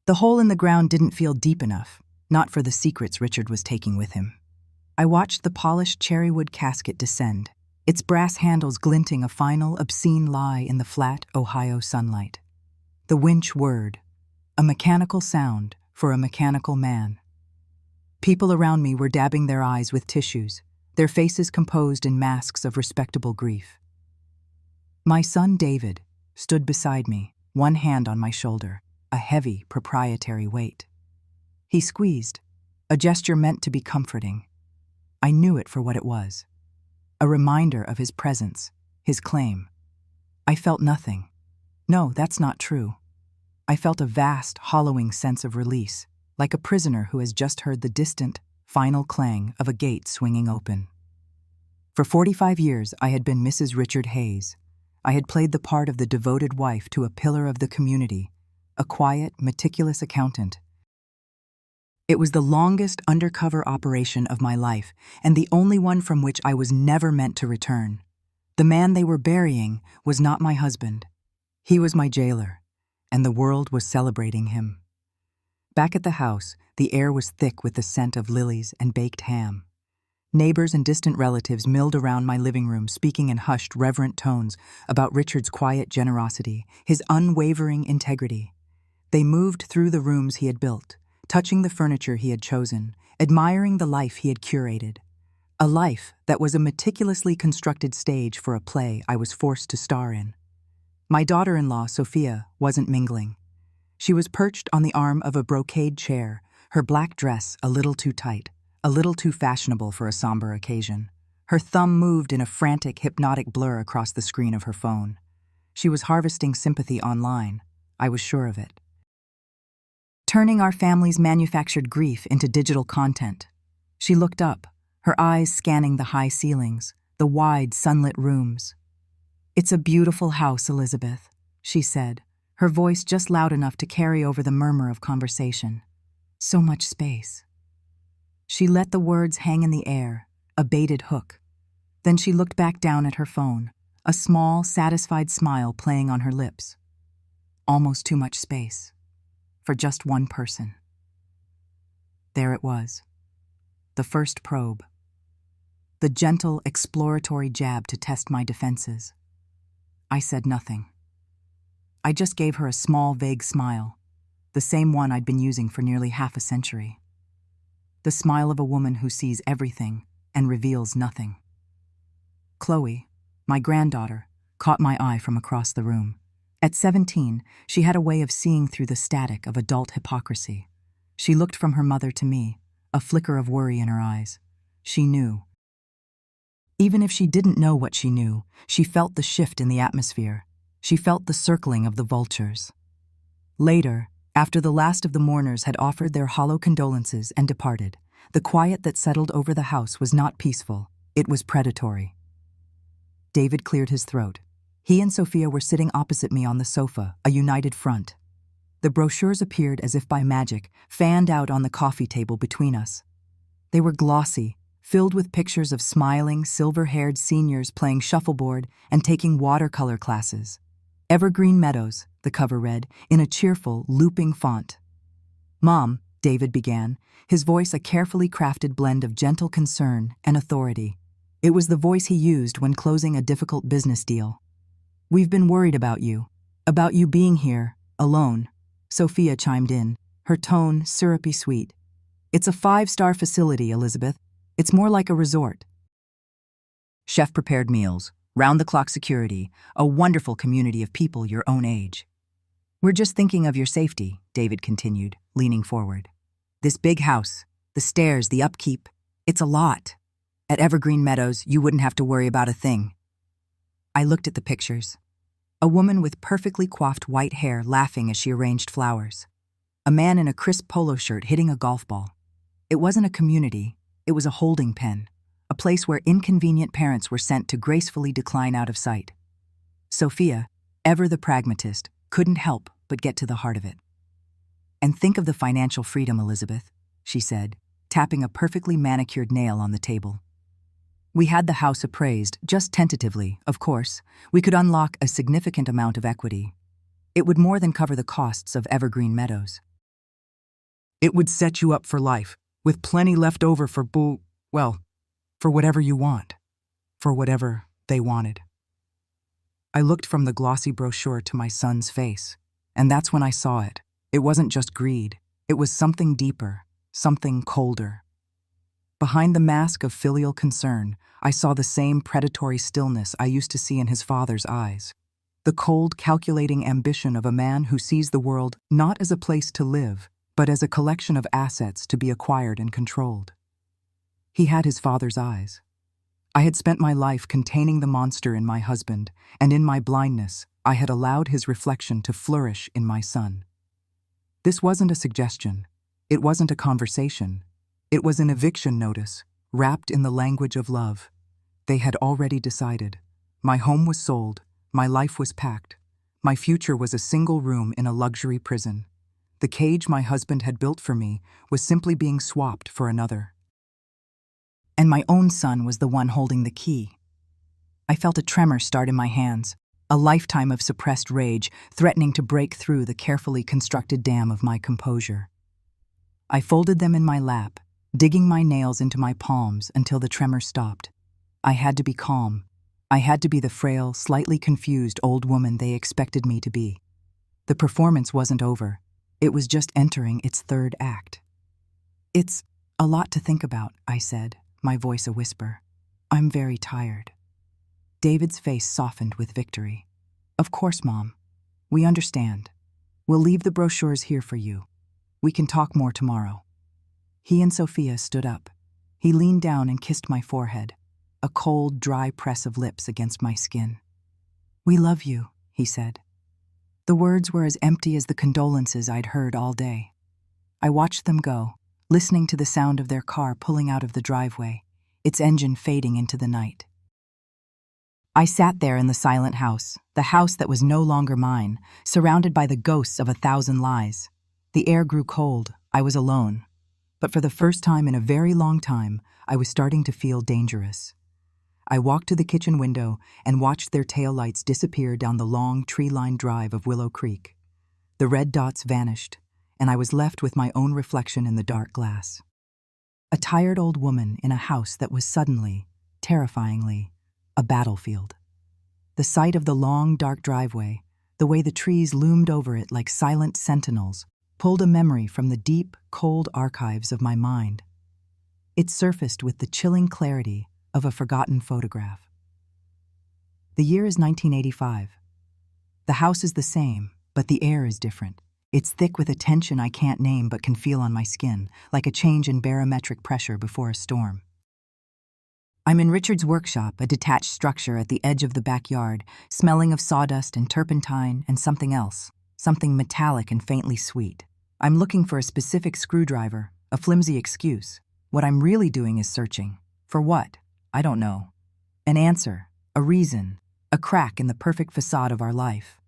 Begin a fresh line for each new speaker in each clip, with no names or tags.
The hole in the ground didn't feel deep enough, not for the secrets Richard was taking with him. I watched the polished cherrywood casket descend, its brass handles glinting a final, obscene lie in the flat Ohio sunlight. The winch whirred, a mechanical sound for a mechanical man. People around me were dabbing their eyes with tissues, their faces composed in masks of respectable grief. My son David stood beside me, one hand on my shoulder, a heavy, proprietary weight. He squeezed, a gesture meant to be comforting. I knew it for what it was, a reminder of his presence, his claim. I felt nothing. No, that's not true. I felt a vast, hollowing sense of release, like a prisoner who has just heard the distant, final clang of a gate swinging open. For 45 years, I had been Mrs. Richard Hayes. I had played the part of the devoted wife to a pillar of the community, a quiet, meticulous accountant. It was the longest undercover operation of my life, and the only one from which I was never meant to return. The man they were burying was not my husband. He was my jailer, and the world was celebrating him. Back at the house, the air was thick with the scent of lilies and baked ham. Neighbors and distant relatives milled around my living room, speaking in hushed, reverent tones about Richard's quiet generosity, his unwavering integrity. They moved through the rooms he had built, touching the furniture he had chosen, admiring the life he had curated. A life that was a meticulously constructed stage for a play I was forced to star in. My daughter-in-law, Sophia, wasn't mingling. She was perched on the arm of a brocade chair, her black dress a little too tight, a little too fashionable for a somber occasion. Her thumb moved in a frantic, hypnotic blur across the screen of her phone. She was harvesting sympathy online. I was sure of it. Turning our family's manufactured grief into digital content. She looked up, her eyes scanning the high ceilings, the wide, sunlit rooms. "It's a beautiful house, Elizabeth," she said, her voice just loud enough to carry over the murmur of conversation. "So much space." She let the words hang in the air, a baited hook. Then she looked back down at her phone, a small, satisfied smile playing on her lips. Almost too much space. For just one person. There it was. The first probe. The gentle, exploratory jab to test my defenses. I said nothing. I just gave her a small, vague smile, the same one I'd been using for nearly half a century. The smile of a woman who sees everything and reveals nothing. Chloe, my granddaughter, caught my eye from across the room. At 17, she had a way of seeing through the static of adult hypocrisy. She looked from her mother to me, a flicker of worry in her eyes. She knew. Even if she didn't know what she knew, she felt the shift in the atmosphere. She felt the circling of the vultures. Later, after the last of the mourners had offered their hollow condolences and departed, the quiet that settled over the house was not peaceful, it was predatory. David cleared his throat. He and Sophia were sitting opposite me on the sofa, a united front. The brochures appeared as if by magic, fanned out on the coffee table between us. They were glossy, filled with pictures of smiling, silver-haired seniors playing shuffleboard and taking watercolor classes. Evergreen Meadows, the cover read, in a cheerful, looping font. "Mom," David began, his voice a carefully crafted blend of gentle concern and authority. It was the voice he used when closing a difficult business deal. "We've been worried about you being here, alone," Sophia chimed in, her tone syrupy sweet. "It's a 5-star facility, Elizabeth. It's more like a resort. Chef-prepared meals, round-the-clock security, a wonderful community of people your own age. We're just thinking of your safety," David continued, leaning forward. "This big house, the stairs, the upkeep, it's a lot. At Evergreen Meadows, you wouldn't have to worry about a thing." I looked at the pictures. A woman with perfectly coiffed white hair laughing as she arranged flowers. A man in a crisp polo shirt hitting a golf ball. It wasn't a community, it was a holding pen, a place where inconvenient parents were sent to gracefully decline out of sight. Sophia, ever the pragmatist, couldn't help but get to the heart of it. "And think of the financial freedom, Elizabeth," she said, tapping a perfectly manicured nail on the table. "We had the house appraised, just tentatively, of course. We could unlock a significant amount of equity. It would more than cover the costs of Evergreen Meadows. It would set you up for life, with plenty left over for for whatever you want, for whatever they wanted. I looked from the glossy brochure to my son's face, and that's when I saw it. It wasn't just greed. It was something deeper, something colder. Behind the mask of filial concern, I saw the same predatory stillness I used to see in his father's eyes. The cold, calculating ambition of a man who sees the world not as a place to live, but as a collection of assets to be acquired and controlled. He had his father's eyes. I had spent my life containing the monster in my husband, and in my blindness, I had allowed his reflection to flourish in my son. This wasn't a suggestion. It wasn't a conversation. It was an eviction notice, wrapped in the language of love. They had already decided. My home was sold. My life was packed. My future was a single room in a luxury prison. The cage my husband had built for me was simply being swapped for another. And my own son was the one holding the key. I felt a tremor start in my hands, a lifetime of suppressed rage threatening to break through the carefully constructed dam of my composure. I folded them in my lap, digging my nails into my palms until the tremor stopped. I had to be calm. I had to be the frail, slightly confused old woman they expected me to be. The performance wasn't over. It was just entering its third act. "It's a lot to think about," I said, my voice a whisper. "I'm very tired." David's face softened with victory. "Of course, Mom. We understand. We'll leave the brochures here for you. We can talk more tomorrow." He and Sophia stood up. He leaned down and kissed my forehead, a cold, dry press of lips against my skin. "We love you," he said. The words were as empty as the condolences I'd heard all day. I watched them go, listening to the sound of their car pulling out of the driveway, its engine fading into the night. I sat there in the silent house, the house that was no longer mine, surrounded by the ghosts of 1,000 lies. The air grew cold. I was alone. But for the first time in a very long time, I was starting to feel dangerous. I walked to the kitchen window and watched their taillights disappear down the long, tree-lined drive of Willow Creek. The red dots vanished, and I was left with my own reflection in the dark glass. A tired old woman in a house that was suddenly, terrifyingly, a battlefield. The sight of the long, dark driveway, the way the trees loomed over it like silent sentinels, pulled a memory from the deep, cold archives of my mind. It surfaced with the chilling clarity of a forgotten photograph. The year is 1985. The house is the same, but the air is different. It's thick with a tension I can't name but can feel on my skin, like a change in barometric pressure before a storm. I'm in Richard's workshop, a detached structure at the edge of the backyard, smelling of sawdust and turpentine and something else, something metallic and faintly sweet. I'm looking for a specific screwdriver, a flimsy excuse. What I'm really doing is searching. For what? I don't know. An answer, a reason, a crack in the perfect facade of our life.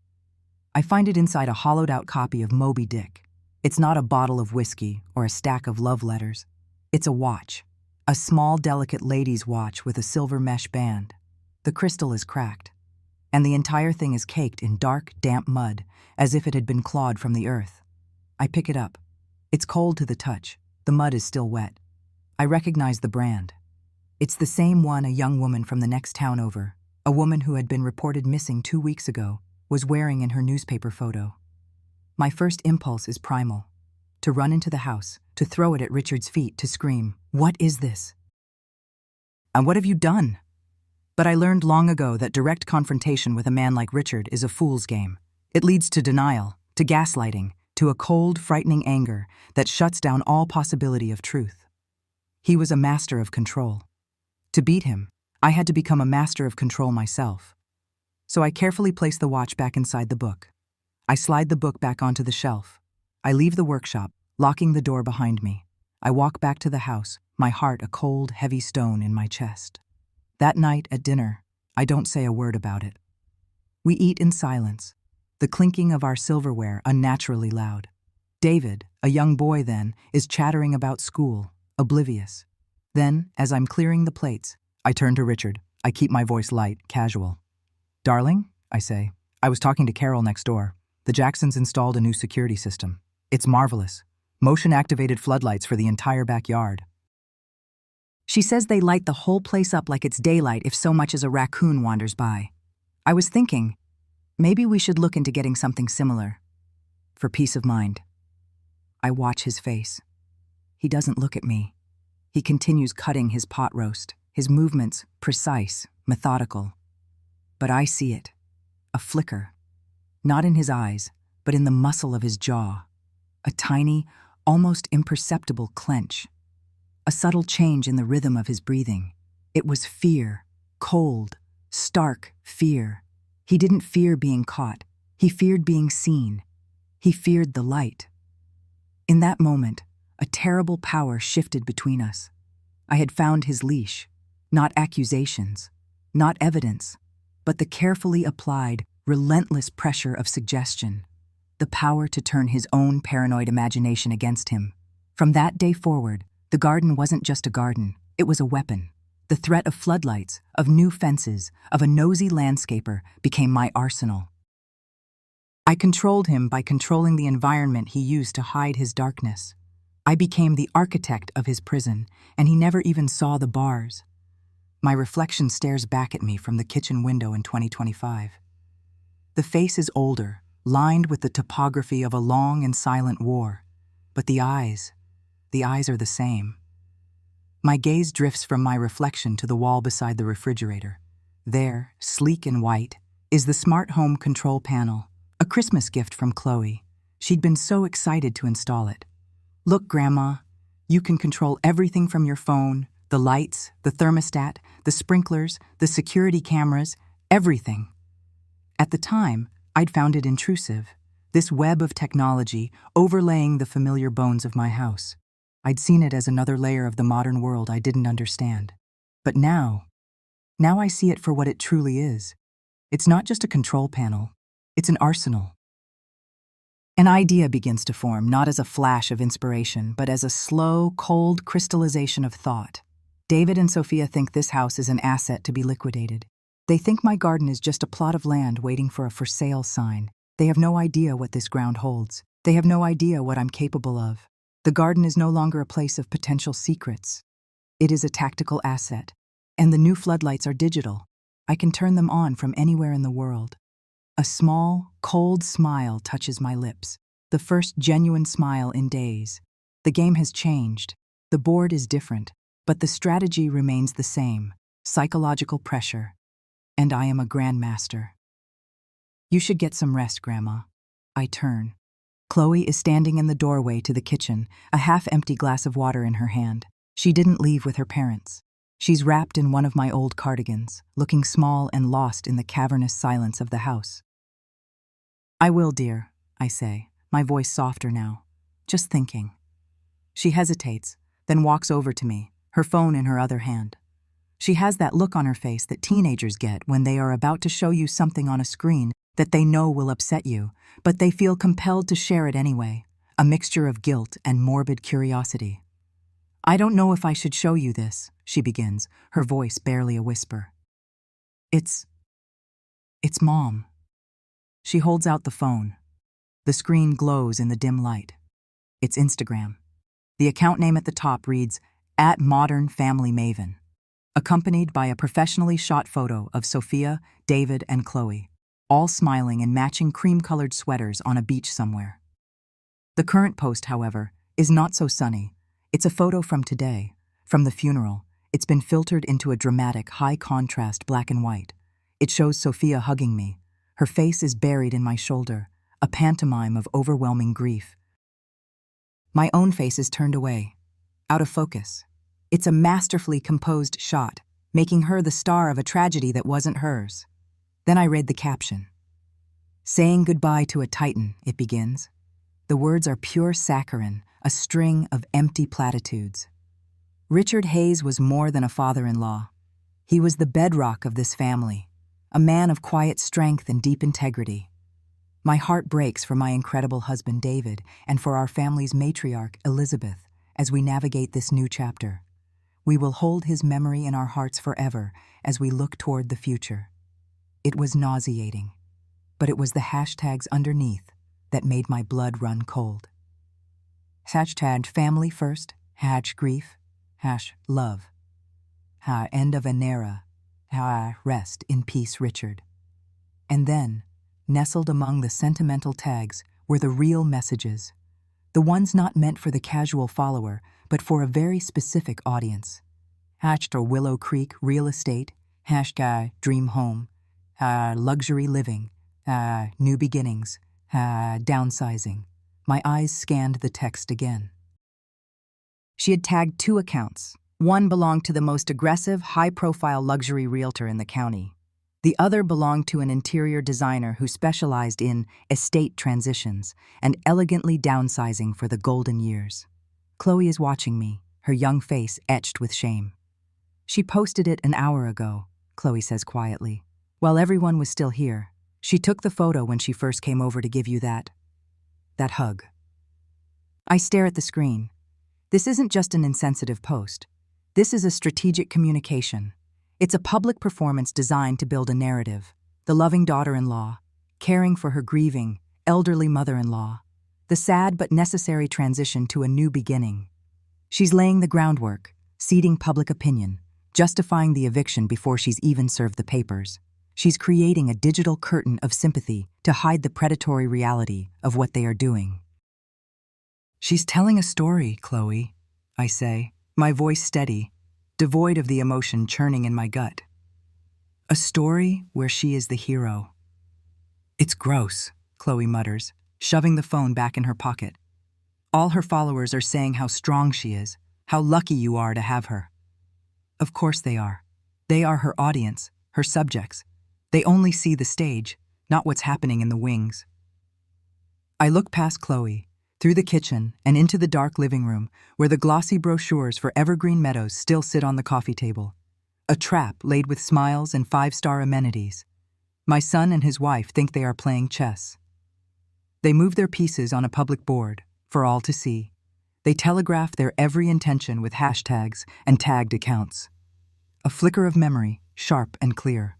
I find it inside a hollowed-out copy of Moby Dick. It's not a bottle of whiskey or a stack of love letters. It's a watch. A small, delicate lady's watch with a silver mesh band. The crystal is cracked, and the entire thing is caked in dark, damp mud, as if it had been clawed from the earth. I pick it up. It's cold to the touch. The mud is still wet. I recognize the brand. It's the same one a young woman from the next town over, a woman who had been reported missing 2 weeks ago, was wearing in her newspaper photo. My first impulse is primal. To run into the house, to throw it at Richard's feet, to scream, "What is this? And what have you done?" But I learned long ago that direct confrontation with a man like Richard is a fool's game. It leads to denial, to gaslighting, to a cold, frightening anger that shuts down all possibility of truth. He was a master of control. To beat him, I had to become a master of control myself. So I carefully place the watch back inside the book. I slide the book back onto the shelf. I leave the workshop, locking the door behind me. I walk back to the house, my heart a cold, heavy stone in my chest. That night at dinner, I don't say a word about it. We eat in silence, the clinking of our silverware unnaturally loud. David, a young boy then, is chattering about school, oblivious. Then, as I'm clearing the plates, I turn to Richard. I keep my voice light, casual. "Darling," I say, "I was talking to Carol next door. The Jacksons installed a new security system. It's marvelous. motion-activated floodlights for the entire backyard. She says they light the whole place up like it's daylight if so much as a raccoon wanders by. I was thinking, maybe we should look into getting something similar. For peace of mind. I watch his face. He doesn't look at me. He continues cutting his pot roast, his movements precise, methodical. But I see it. A flicker. Not in his eyes, but in the muscle of his jaw. A tiny, almost imperceptible clench. A subtle change in the rhythm of his breathing. It was fear, cold, stark fear. He didn't fear being caught. He feared being seen. He feared the light. In that moment, a terrible power shifted between us. I had found his leash, not accusations, not evidence, but the carefully applied, relentless pressure of suggestion, the power to turn his own paranoid imagination against him. From that day forward, the garden wasn't just a garden, it was a weapon. The threat of floodlights, of new fences, of a nosy landscaper became my arsenal. I controlled him by controlling the environment he used to hide his darkness. I became the architect of his prison, and he never even saw the bars. My reflection stares back at me from the kitchen window in 2025. The face is older, lined with the topography of a long and silent war, but the eyes are the same. My gaze drifts from my reflection to the wall beside the refrigerator. There, sleek and white, is the smart home control panel, a Christmas gift from Chloe. She'd been so excited to install it. Look, Grandma, you can control everything from your phone, the lights, the thermostat, the sprinklers, the security cameras, everything. At the time, I'd found it intrusive, this web of technology overlaying the familiar bones of my house. I'd seen it as another layer of the modern world I didn't understand. But now I see it for what it truly is. It's not just a control panel, it's an arsenal. An idea begins to form, not as a flash of inspiration, but as a slow, cold crystallization of thought. David and Sophia think this house is an asset to be liquidated. They think my garden is just a plot of land waiting for a for sale sign. They have no idea what this ground holds. They have no idea what I'm capable of. The garden is no longer a place of potential secrets. It is a tactical asset. And the new floodlights are digital. I can turn them on from anywhere in the world. A small, cold smile touches my lips. The first genuine smile in days. The game has changed. The board is different. But the strategy remains the same. Psychological pressure. And I am a grandmaster. You should get some rest, Grandma. I turn. Chloe is standing in the doorway to the kitchen, a half-empty glass of water in her hand. She didn't leave with her parents. She's wrapped in one of my old cardigans, looking small and lost in the cavernous silence of the house. I will, dear, I say, my voice softer now. Just thinking. She hesitates, then walks over to me, her phone in her other hand. She has that look on her face that teenagers get when they are about to show you something on a screen that they know will upset you, but they feel compelled to share it anyway, a mixture of guilt and morbid curiosity. I don't know if I should show you this, she begins, her voice barely a whisper. It's Mom. She holds out the phone. The screen glows in the dim light. It's Instagram. The account name at the top reads, @ModernFamilyMaven, accompanied by a professionally shot photo of Sophia, David, and Chloe, all smiling in matching cream-colored sweaters on a beach somewhere. The current post, however, is not so sunny. It's a photo from today, from the funeral. It's been filtered into a dramatic, high-contrast black and white. It shows Sophia hugging me. Her face is buried in my shoulder, a pantomime of overwhelming grief. My own face is turned away, out of focus. It's a masterfully composed shot, making her the star of a tragedy that wasn't hers. Then I read the caption. Saying goodbye to a titan, it begins. The words are pure saccharine, a string of empty platitudes. Richard Hayes was more than a father-in-law. He was the bedrock of this family, a man of quiet strength and deep integrity. My heart breaks for my incredible husband David and for our family's matriarch Elizabeth as we navigate this new chapter. We will hold his memory in our hearts forever as we look toward the future. It was nauseating, but it was the hashtags underneath that made my blood run cold. hashtag family first, grief, love, end of an era, rest in peace, Richard. And then, nestled among the sentimental tags, were the real messages, the ones not meant for the casual follower, but for a very specific audience. Willow Creek real estate, dream home, luxury living, new beginnings, downsizing. My eyes scanned the text again. She had tagged 2 accounts. One belonged to the most aggressive, high-profile luxury realtor in the county. The other belonged to an interior designer who specialized in estate transitions and elegantly downsizing for the golden years. Chloe is watching me, her young face etched with shame. She posted it an hour ago, Chloe says quietly. While everyone was still here, she took the photo when she first came over to give you that hug. I stare at the screen. This isn't just an insensitive post. This is a strategic communication. It's a public performance designed to build a narrative. The loving daughter-in-law, caring for her grieving, elderly mother-in-law, the sad but necessary transition to a new beginning. She's laying the groundwork, seeding public opinion, justifying the eviction before she's even served the papers. She's creating a digital curtain of sympathy to hide the predatory reality of what they are doing. She's telling a story, Chloe, I say, my voice steady, devoid of the emotion churning in my gut. A story where she is the hero. It's gross, Chloe mutters, shoving the phone back in her pocket. All her followers are saying how strong she is, how lucky you are to have her. Of course they are. They are her audience, her subjects. They only see the stage, not what's happening in the wings. I look past Chloe, through the kitchen and into the dark living room where the glossy brochures for Evergreen Meadows still sit on the coffee table. A trap laid with smiles and 5-star amenities. My son and his wife think they are playing chess. They move their pieces on a public board, for all to see. They telegraph their every intention with hashtags and tagged accounts. A flicker of memory, sharp and clear.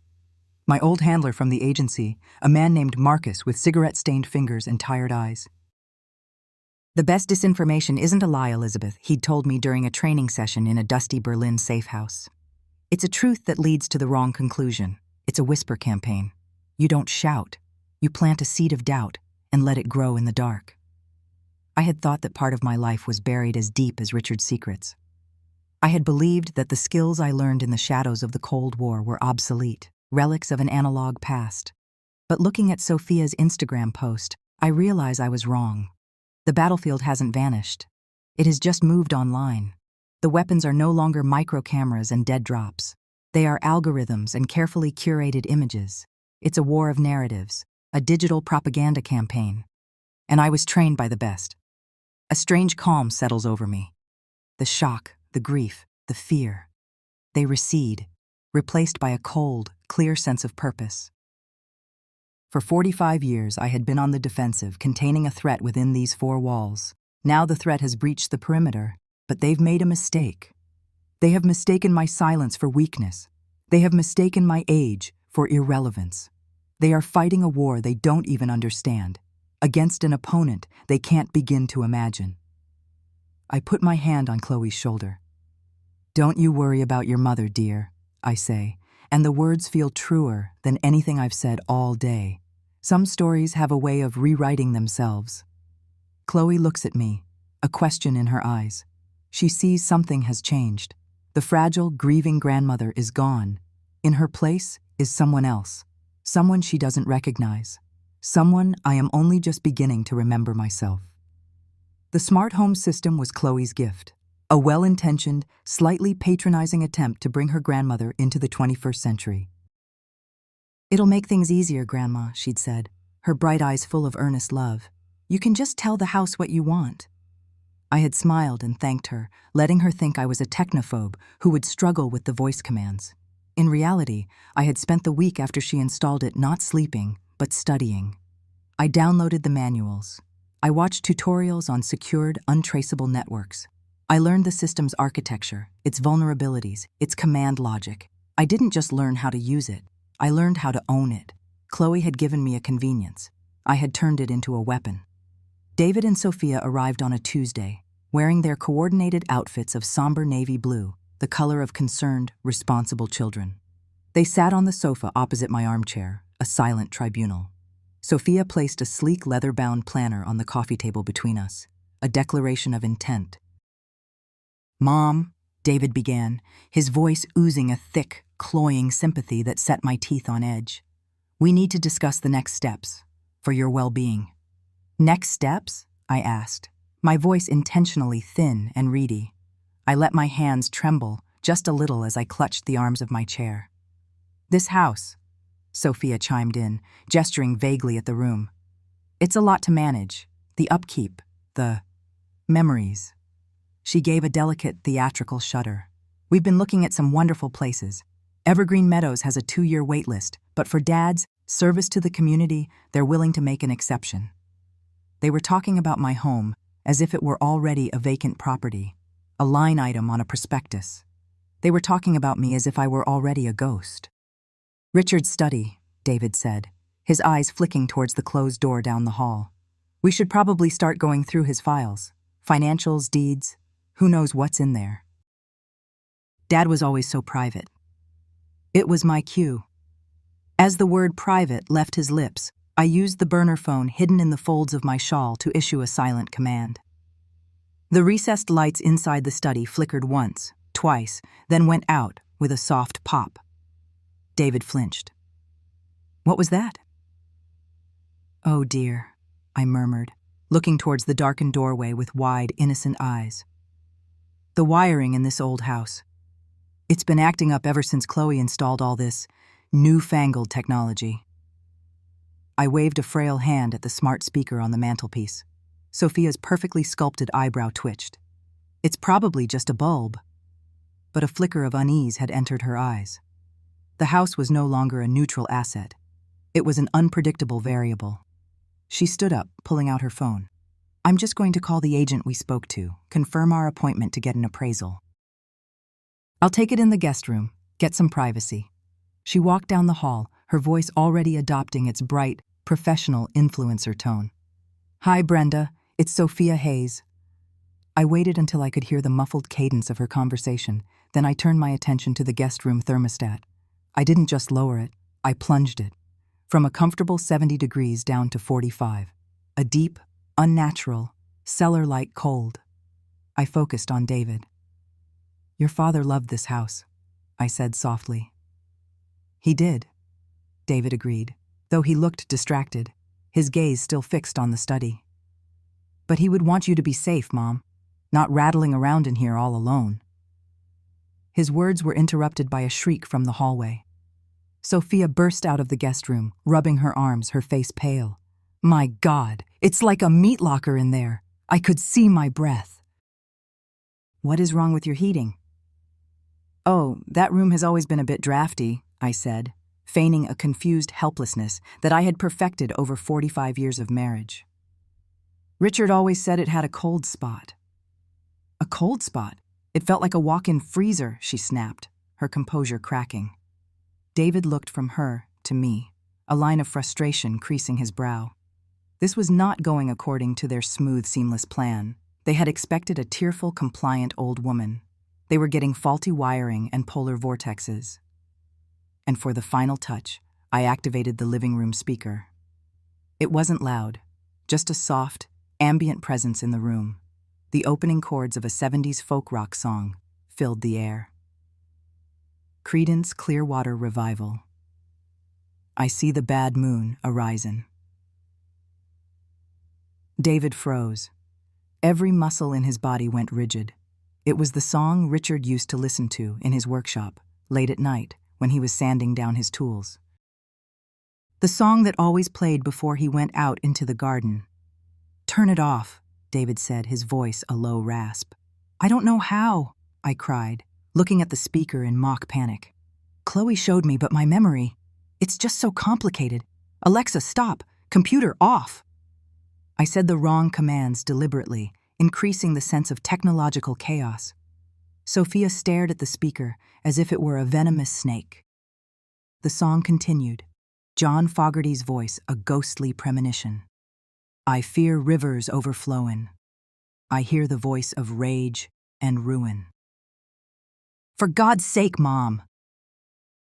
My old handler from the agency, a man named Marcus with cigarette-stained fingers and tired eyes. The best disinformation isn't a lie, Elizabeth, he'd told me during a training session in a dusty Berlin safe house. It's a truth that leads to the wrong conclusion. It's a whisper campaign. You don't shout. You plant a seed of doubt and let it grow in the dark. I had thought that part of my life was buried as deep as Richard's secrets. I had believed that the skills I learned in the shadows of the Cold War were obsolete, relics of an analog past. But looking at Sophia's Instagram post, I realize I was wrong. The battlefield hasn't vanished. It has just moved online. The weapons are no longer micro cameras and dead drops. They are algorithms and carefully curated images. It's a war of narratives, a digital propaganda campaign. And I was trained by the best. A strange calm settles over me. The shock, the grief, the fear. They recede, replaced by a cold, clear sense of purpose. For 45 years, I had been on the defensive, containing a threat within these 4 walls. Now the threat has breached the perimeter, but they've made a mistake. They have mistaken my silence for weakness. They have mistaken my age for irrelevance. They are fighting a war they don't even understand, against an opponent they can't begin to imagine. I put my hand on Chloe's shoulder. Don't you worry about your mother, dear, I say, and the words feel truer than anything I've said all day. Some stories have a way of rewriting themselves. Chloe looks at me, a question in her eyes. She sees something has changed. The fragile, grieving grandmother is gone. In her place is someone else, someone she doesn't recognize, someone I am only just beginning to remember myself. The smart home system was Chloe's gift, a well-intentioned, slightly patronizing attempt to bring her grandmother into the 21st century. It'll make things easier, Grandma, she'd said, her bright eyes full of earnest love. You can just tell the house what you want. I had smiled and thanked her, letting her think I was a technophobe who would struggle with the voice commands. In reality, I had spent the week after she installed it not sleeping, but studying. I downloaded the manuals. I watched tutorials on secured, untraceable networks. I learned the system's architecture, its vulnerabilities, its command logic. I didn't just learn how to use it. I learned how to own it. Chloe had given me a convenience. I had turned it into a weapon. David and Sophia arrived on a Tuesday. wearing their coordinated outfits of somber navy blue, the color of concerned, responsible children. They sat on the sofa opposite my armchair, a silent tribunal. Sophia placed a sleek leather-bound planner on the coffee table between us, a declaration of intent. "Mom," David began, his voice oozing a thick, cloying sympathy that set my teeth on edge. "We need to discuss the next steps, for your well-being." "Next steps?" I asked, my voice intentionally thin and reedy. I let my hands tremble just a little as I clutched the arms of my chair. "This house," Sophia chimed in, gesturing vaguely at the room. "It's a lot to manage. The upkeep, the memories." She gave a delicate theatrical shudder. "We've been looking at some wonderful places. Evergreen Meadows has a 2-year wait list, but for Dad's service to the community, they're willing to make an exception." They were talking about my home as if it were already a vacant property, a line item on a prospectus. They were talking about me as if I were already a ghost. "Richard's study," David said, his eyes flicking towards the closed door down the hall. "We should probably start going through his files. Financials, deeds, who knows what's in there." Dad was always so private. It was my cue. As the word private left his lips, I used the burner phone hidden in the folds of my shawl to issue a silent command. The recessed lights inside the study flickered once, twice, then went out with a soft pop. David flinched. "What was that?" "Oh dear," I murmured, looking towards the darkened doorway with wide, innocent eyes. "The wiring in this old house. It's been acting up ever since Chloe installed all this newfangled technology." I waved a frail hand at the smart speaker on the mantelpiece. Sophia's perfectly sculpted eyebrow twitched. "It's probably just a bulb." But a flicker of unease had entered her eyes. The house was no longer a neutral asset. It was an unpredictable variable. She stood up, pulling out her phone. "I'm just going to call the agent we spoke to, confirm our appointment to get an appraisal. I'll take it in the guest room, get some privacy." She walked down the hall, her voice already adopting its bright, professional influencer tone. "Hi, Brenda. It's Sophia Hayes." I waited until I could hear the muffled cadence of her conversation, then I turned my attention to the guest room thermostat. I didn't just lower it, I plunged it, from a comfortable 70 degrees down to 45, a deep, unnatural, cellar-like cold. I focused on David. "Your father loved this house," I said softly. "He did," David agreed, though he looked distracted, his gaze still fixed on the study. "But he would want you to be safe, Mom, not rattling around in here all alone." His words were interrupted by a shriek from the hallway. Sophia burst out of the guest room, rubbing her arms, her face pale. "My God, it's like a meat locker in there. I could see my breath." "What is wrong with your heating?" "Oh, that room has always been a bit drafty," I said, feigning a confused helplessness that I had perfected over 45 years of marriage. "Richard always said it had a cold spot." "A cold spot? It felt like a walk-in freezer," she snapped, her composure cracking. David looked from her to me, a line of frustration creasing his brow. This was not going according to their smooth, seamless plan. They had expected a tearful, compliant old woman. They were getting faulty wiring and polar vortexes. And for the final touch, I activated the living room speaker. It wasn't loud, just a soft, ambient presence in the room. The opening chords of a 70s folk rock song filled the air. Creedence Clearwater Revival. "I see the bad moon a-risin'." David froze. Every muscle in his body went rigid. It was the song Richard used to listen to in his workshop, late at night, when he was sanding down his tools. The song that always played before he went out into the garden. "Turn it off," David said, his voice a low rasp. "I don't know how," I cried, looking at the speaker in mock panic. "Chloe showed me, but my memory, it's just so complicated. Alexa, stop. Computer, off." I said the wrong commands deliberately, increasing the sense of technological chaos. Sophia stared at the speaker as if it were a venomous snake. The song continued, John Fogerty's voice a ghostly premonition. "I fear rivers overflowin'." I hear the voice of rage and ruin. "For God's sake, Mom!"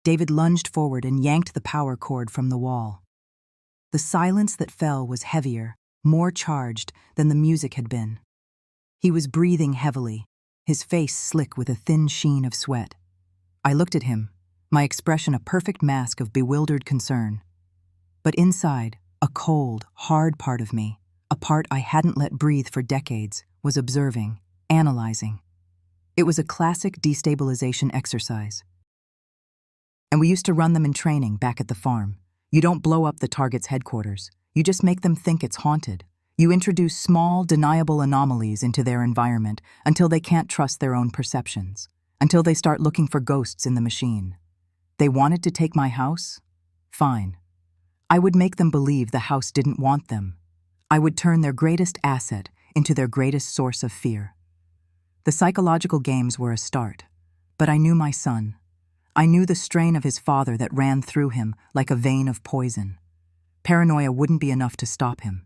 David lunged forward and yanked the power cord from the wall. The silence that fell was heavier, more charged than the music had been. He was breathing heavily, his face slick with a thin sheen of sweat. I looked at him, my expression a perfect mask of bewildered concern. But inside, a cold, hard part of me, a part I hadn't let breathe for decades, was observing, analyzing. It was a classic destabilization exercise. And we used to run them in training back at the farm. You don't blow up the target's headquarters. You just make them think it's haunted. You introduce small, deniable anomalies into their environment until they can't trust their own perceptions, until they start looking for ghosts in the machine. They wanted to take my house? Fine. I would make them believe the house didn't want them. I would turn their greatest asset into their greatest source of fear. The psychological games were a start, but I knew my son. I knew the strain of his father that ran through him like a vein of poison. Paranoia wouldn't be enough to stop him.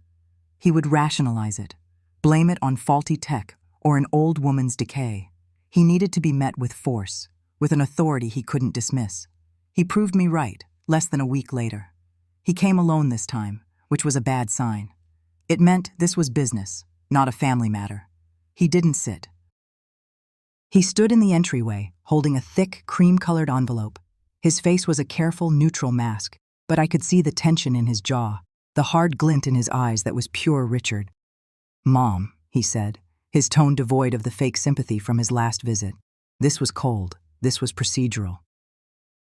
He would rationalize it, blame it on faulty tech or an old woman's decay. He needed to be met with force, with an authority he couldn't dismiss. He proved me right, less than a week later. He came alone this time, which was a bad sign. It meant this was business, not a family matter. He didn't sit. He stood in the entryway, holding a thick, cream-colored envelope. His face was a careful, neutral mask, but I could see the tension in his jaw, the hard glint in his eyes that was pure Richard. "Mom," he said, his tone devoid of the fake sympathy from his last visit. This was cold. This was procedural.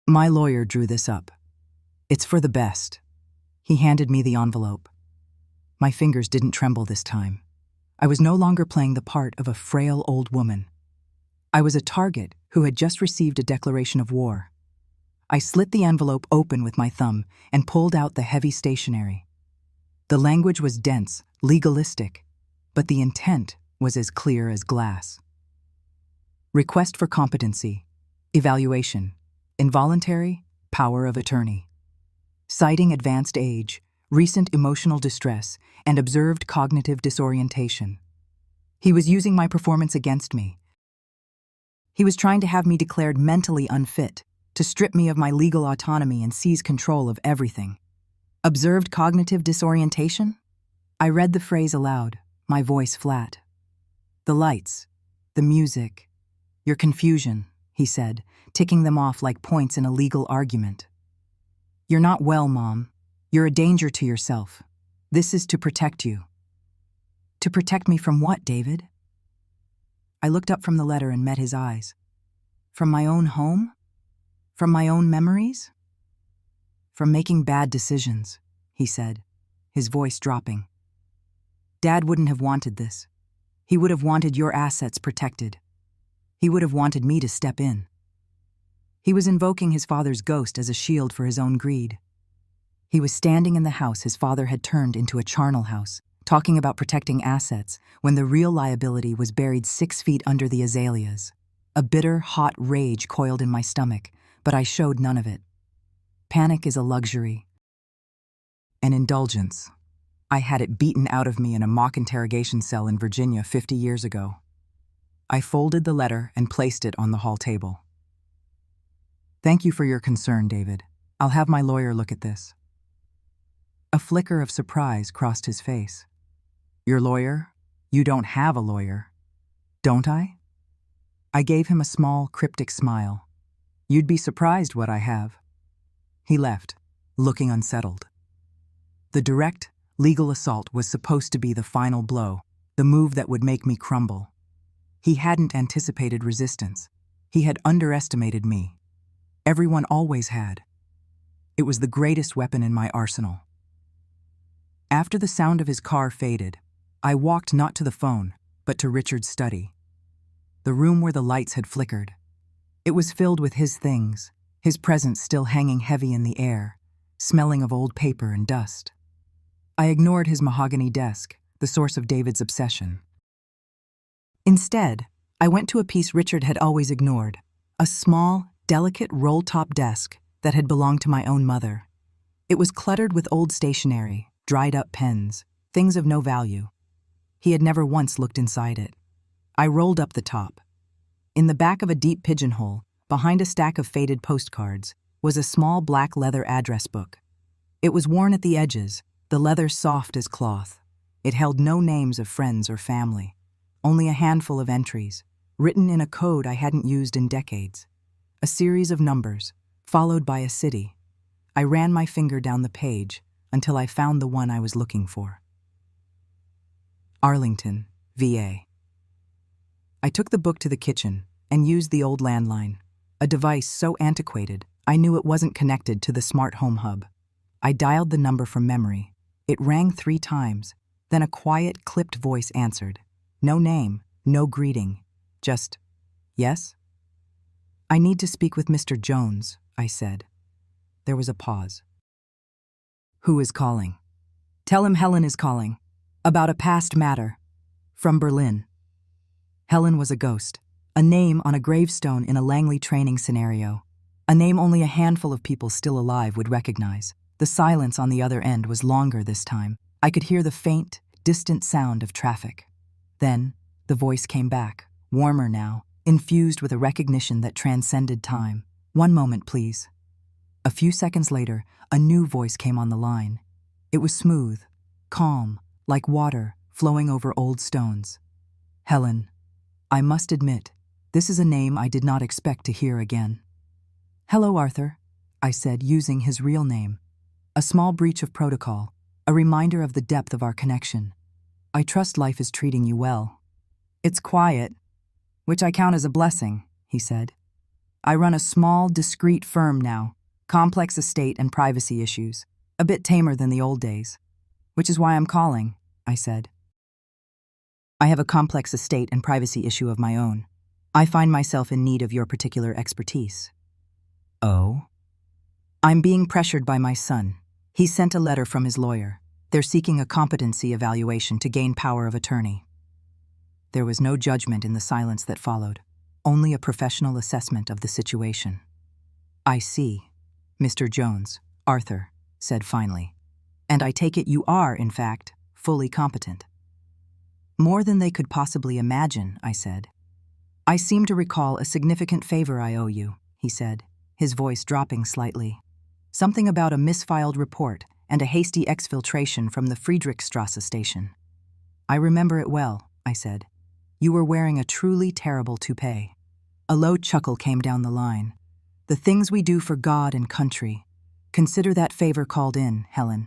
"My lawyer drew this up. It's for the best." He handed me the envelope. My fingers didn't tremble this time. I was no longer playing the part of a frail old woman. I was a target who had just received a declaration of war. I slit the envelope open with my thumb and pulled out the heavy stationery. The language was dense, legalistic, but the intent was as clear as glass. Request for competency, evaluation, involuntary, power of attorney. Citing advanced age, recent emotional distress, and observed cognitive disorientation. He was using my performance against me. He was trying to have me declared mentally unfit, to strip me of my legal autonomy and seize control of everything. Observed cognitive disorientation? I read the phrase aloud, my voice flat. "The lights, the music, your confusion," he said, ticking them off like points in a legal argument. "You're not well, Mom. You're a danger to yourself. This is to protect you." "To protect me from what, David?" I looked up from the letter and met his eyes. "From my own home? From my own memories?" "From making bad decisions," he said, his voice dropping. "Dad wouldn't have wanted this. He would have wanted your assets protected. He would have wanted me to step in." He was invoking his father's ghost as a shield for his own greed. He was standing in the house his father had turned into a charnel house, talking about protecting assets when the real liability was buried 6 feet under the azaleas. A bitter, hot rage coiled in my stomach, but I showed none of it. Panic is a luxury, an indulgence. I had it beaten out of me in a mock interrogation cell in Virginia 50 years ago. I folded the letter and placed it on the hall table. "Thank you for your concern, David. I'll have my lawyer look at this." A flicker of surprise crossed his face. "Your lawyer? You don't have a lawyer." "Don't I?" I gave him a small, cryptic smile. "You'd be surprised what I have." He left, looking unsettled. The direct, legal assault was supposed to be the final blow, the move that would make me crumble. He hadn't anticipated resistance. He had underestimated me. Everyone always had. It was the greatest weapon in my arsenal. After the sound of his car faded, I walked not to the phone, but to Richard's study. The room where the lights had flickered. It was filled with his things, his presence still hanging heavy in the air, smelling of old paper and dust. I ignored his mahogany desk, the source of David's obsession. Instead, I went to a piece Richard had always ignored, a small, delicate roll-top desk that had belonged to my own mother. It was cluttered with old stationery, dried-up pens, things of no value. He had never once looked inside it. I rolled up the top. In the back of a deep pigeonhole, behind a stack of faded postcards, was a small black leather address book. It was worn at the edges, the leather soft as cloth. It held no names of friends or family, only a handful of entries, written in a code I hadn't used in decades. A series of numbers, followed by a city. I ran my finger down the page until I found the one I was looking for. Arlington, VA. I took the book to the kitchen and used the old landline, a device so antiquated I knew it wasn't connected to the smart home hub. I dialed the number from memory. It rang 3 times, then a quiet, clipped voice answered. No name, no greeting, just, yes? I need to speak with Mr. Jones, I said. There was a pause. Who is calling? Tell him Helen is calling. About a past matter. From Berlin. Helen was a ghost, a name on a gravestone in a Langley training scenario, a name only a handful of people still alive would recognize. The silence on the other end was longer this time. I could hear the faint, distant sound of traffic. Then, the voice came back, warmer now, infused with a recognition that transcended time. 1 moment, please. A few seconds later, a new voice came on the line. It was smooth, calm, like water flowing over old stones. Helen, I must admit, this is a name I did not expect to hear again. Hello, Arthur, I said, using his real name. A small breach of protocol, a reminder of the depth of our connection. I trust life is treating you well. It's quiet, which I count as a blessing, he said. I run a small, discreet firm now, complex estate and privacy issues, a bit tamer than the old days. Which is why I'm calling, I said. I have a complex estate and privacy issue of my own. I find myself in need of your particular expertise. Oh? I'm being pressured by my son. He sent a letter from his lawyer. They're seeking a competency evaluation to gain power of attorney. There was no judgment in the silence that followed, only a professional assessment of the situation. I see, Mr. Jones, Arthur said finally. And I take it you are, in fact, fully competent. More than they could possibly imagine, I said. I seem to recall a significant favor I owe you, he said, his voice dropping slightly. Something about a misfiled report and a hasty exfiltration from the Friedrichstrasse station. I remember it well, I said. You were wearing a truly terrible toupee. A low chuckle came down the line. The things we do for God and country. Consider that favor called in, Helen.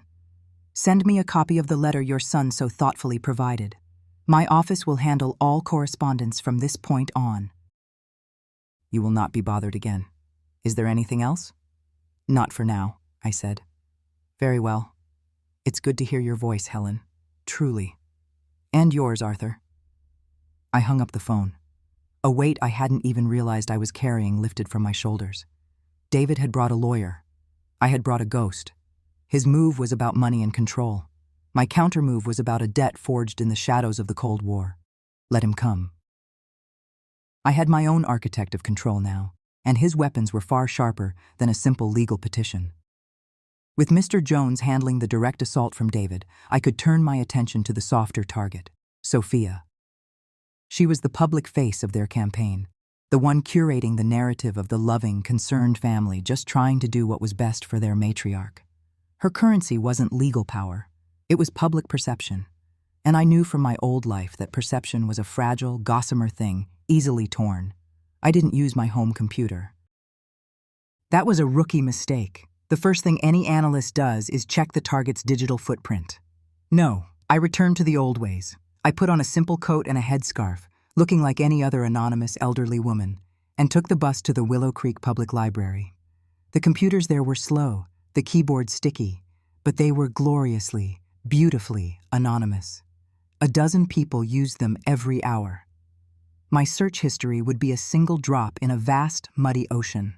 Send me a copy of the letter your son so thoughtfully provided. My office will handle all correspondence from this point on. You will not be bothered again. Is there anything else? Not for now, I said. Very well. It's good to hear your voice, Helen. Truly. And yours, Arthur. I hung up the phone. A weight I hadn't even realized I was carrying lifted from my shoulders. David had brought a lawyer. I had brought a ghost. His move was about money and control. My counter-move was about a debt forged in the shadows of the Cold War. Let him come. I had my own architect of control now, and his weapons were far sharper than a simple legal petition. With Mr. Jones handling the direct assault from David, I could turn my attention to the softer target, Sophia. She was the public face of their campaign, the one curating the narrative of the loving, concerned family just trying to do what was best for their matriarch. Her currency wasn't legal power, it was public perception. And I knew from my old life that perception was a fragile, gossamer thing, easily torn. I didn't use my home computer. That was a rookie mistake. The first thing any analyst does is check the target's digital footprint. No, I returned to the old ways. I put on a simple coat and a headscarf, looking like any other anonymous elderly woman, and took the bus to the Willow Creek Public Library. The computers there were slow, the keyboard sticky, but they were gloriously, beautifully anonymous. A dozen people used them every hour. My search history would be a single drop in a vast, muddy ocean.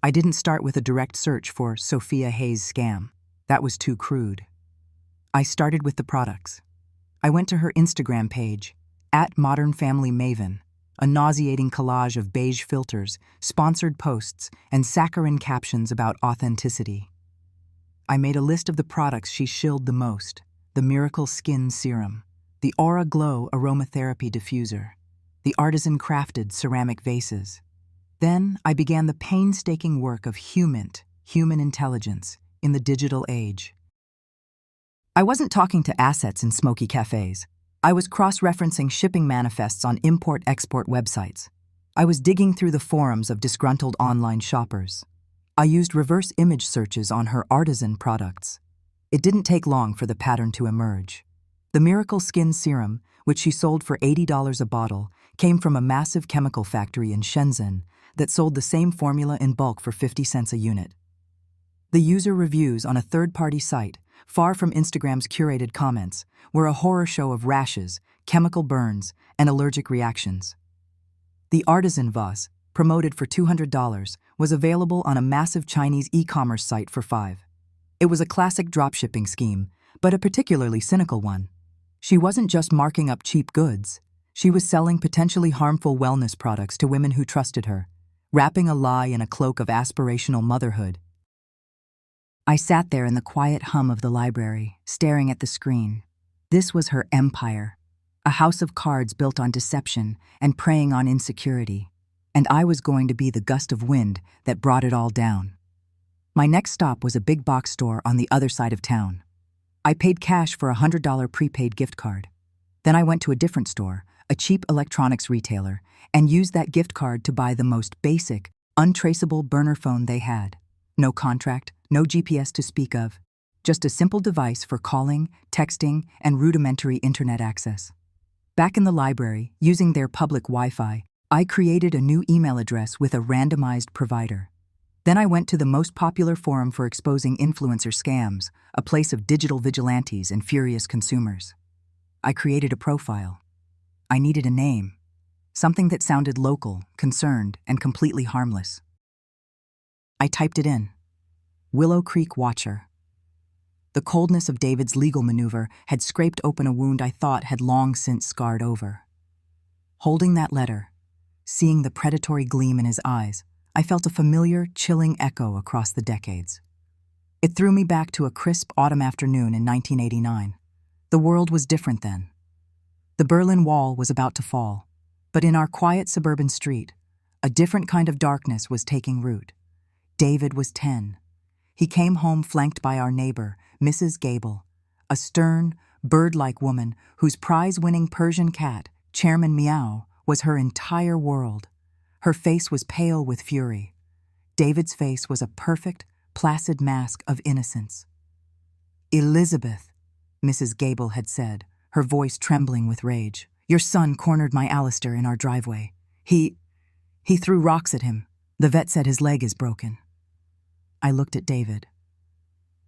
I didn't start with a direct search for Sophia Hayes scam. That was too crude. I started with the products. I went to her Instagram page, @ModernFamilyMaven, a nauseating collage of beige filters, sponsored posts, and saccharine captions about authenticity. I made a list of the products she shilled the most: the Miracle Skin Serum, the Aura Glow aromatherapy diffuser, the artisan-crafted ceramic vases. Then I began the painstaking work of human intelligence in the digital age. I wasn't talking to assets in smoky cafes. I was cross-referencing shipping manifests on import-export websites. I was digging through the forums of disgruntled online shoppers. I used reverse image searches on her artisan products. It didn't take long for the pattern to emerge. The Miracle Skin Serum, which she sold for $80 a bottle, came from a massive chemical factory in Shenzhen that sold the same formula in bulk for 50 cents a unit. The user reviews on a third-party site, far from Instagram's curated comments, were a horror show of rashes, chemical burns, and allergic reactions. The Artisan Vase, promoted for $200, was available on a massive Chinese e-commerce site for $5. It was a classic dropshipping scheme, but a particularly cynical one. She wasn't just marking up cheap goods. She was selling potentially harmful wellness products to women who trusted her, wrapping a lie in a cloak of aspirational motherhood. I sat there in the quiet hum of the library, staring at the screen. This was her empire, a house of cards built on deception and preying on insecurity, and I was going to be the gust of wind that brought it all down. My next stop was a big box store on the other side of town. I paid cash for a $100 prepaid gift card. Then I went to a different store, a cheap electronics retailer, and used that gift card to buy the most basic, untraceable burner phone they had. No contract, no GPS to speak of, just a simple device for calling, texting, and rudimentary internet access. Back in the library, using their public Wi-Fi, I created a new email address with a randomized provider. Then I went to the most popular forum for exposing influencer scams, a place of digital vigilantes and furious consumers. I created a profile. I needed a name, something that sounded local, concerned, and completely harmless. I typed it in. Willow Creek Watcher. The coldness of David's legal maneuver had scraped open a wound I thought had long since scarred over. Holding that letter, seeing the predatory gleam in his eyes, I felt a familiar, chilling echo across the decades. It threw me back to a crisp autumn afternoon in 1989. The world was different then. The Berlin Wall was about to fall, but in our quiet suburban street, a different kind of darkness was taking root. David was 10. He came home flanked by our neighbor, Mrs. Gable, a stern, bird-like woman whose prize-winning Persian cat, Chairman Meow, was her entire world. Her face was pale with fury. David's face was a perfect, placid mask of innocence. "Elizabeth," Mrs. Gable had said, her voice trembling with rage, "your son cornered my Alistair in our driveway. He threw rocks at him. The vet said his leg is broken." I looked at David.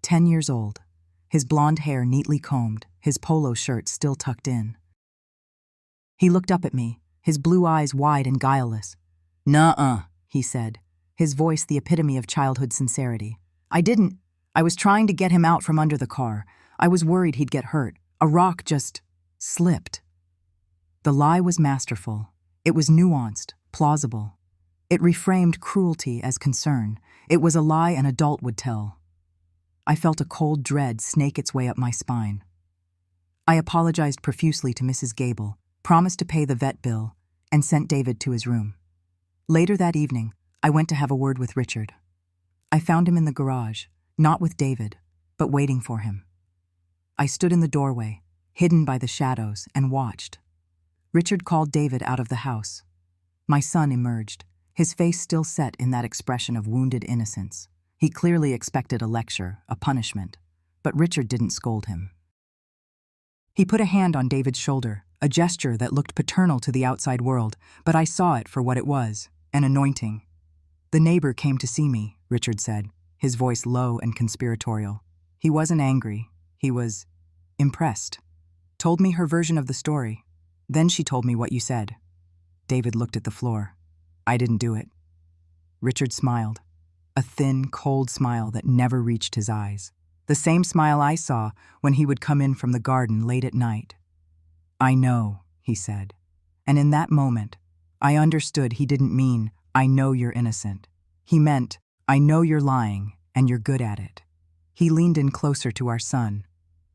10 years old, his blonde hair neatly combed, his polo shirt still tucked in. He looked up at me, his blue eyes wide and guileless. "Nuh-uh," he said, his voice the epitome of childhood sincerity. I was trying to get him out from under the car. I was worried he'd get hurt. A rock just slipped." The lie was masterful. It was nuanced, plausible. It reframed cruelty as concern. It was a lie an adult would tell. I felt a cold dread snake its way up my spine. I apologized profusely to Mrs. Gable, promised to pay the vet bill, and sent David to his room. Later that evening, I went to have a word with Richard. I found him in the garage, not with David, but waiting for him. I stood in the doorway, hidden by the shadows, and watched. Richard called David out of the house. My son emerged, his face still set in that expression of wounded innocence. He clearly expected a lecture, a punishment, but Richard didn't scold him. He put a hand on David's shoulder, a gesture that looked paternal to the outside world, but I saw it for what it was, an anointing. "The neighbor came to see me," Richard said, his voice low and conspiratorial. "He wasn't angry. He was impressed. Told me her version of the story. Then she told me what you said." David looked at the floor. "I didn't do it." Richard smiled, a thin, cold smile that never reached his eyes. The same smile I saw when he would come in from the garden late at night. "I know," he said. And in that moment, I understood he didn't mean, "I know you're innocent." He meant, "I know you're lying, and you're good at it." He leaned in closer to our son.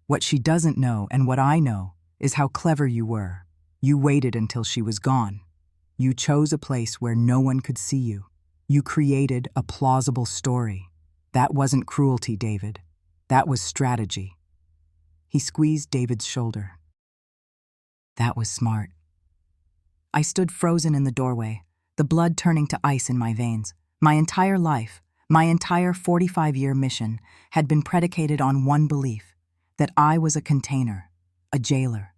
"What she doesn't know, and what I know, is how clever you were. You waited until she was gone. You chose a place where no one could see you. You created a plausible story. That wasn't cruelty, David. That was strategy. He squeezed David's shoulder. That was smart. I stood frozen in the doorway, the blood turning to ice in my veins. My entire life, my entire 45-year mission, had been predicated on one belief, that I was a container, a jailer.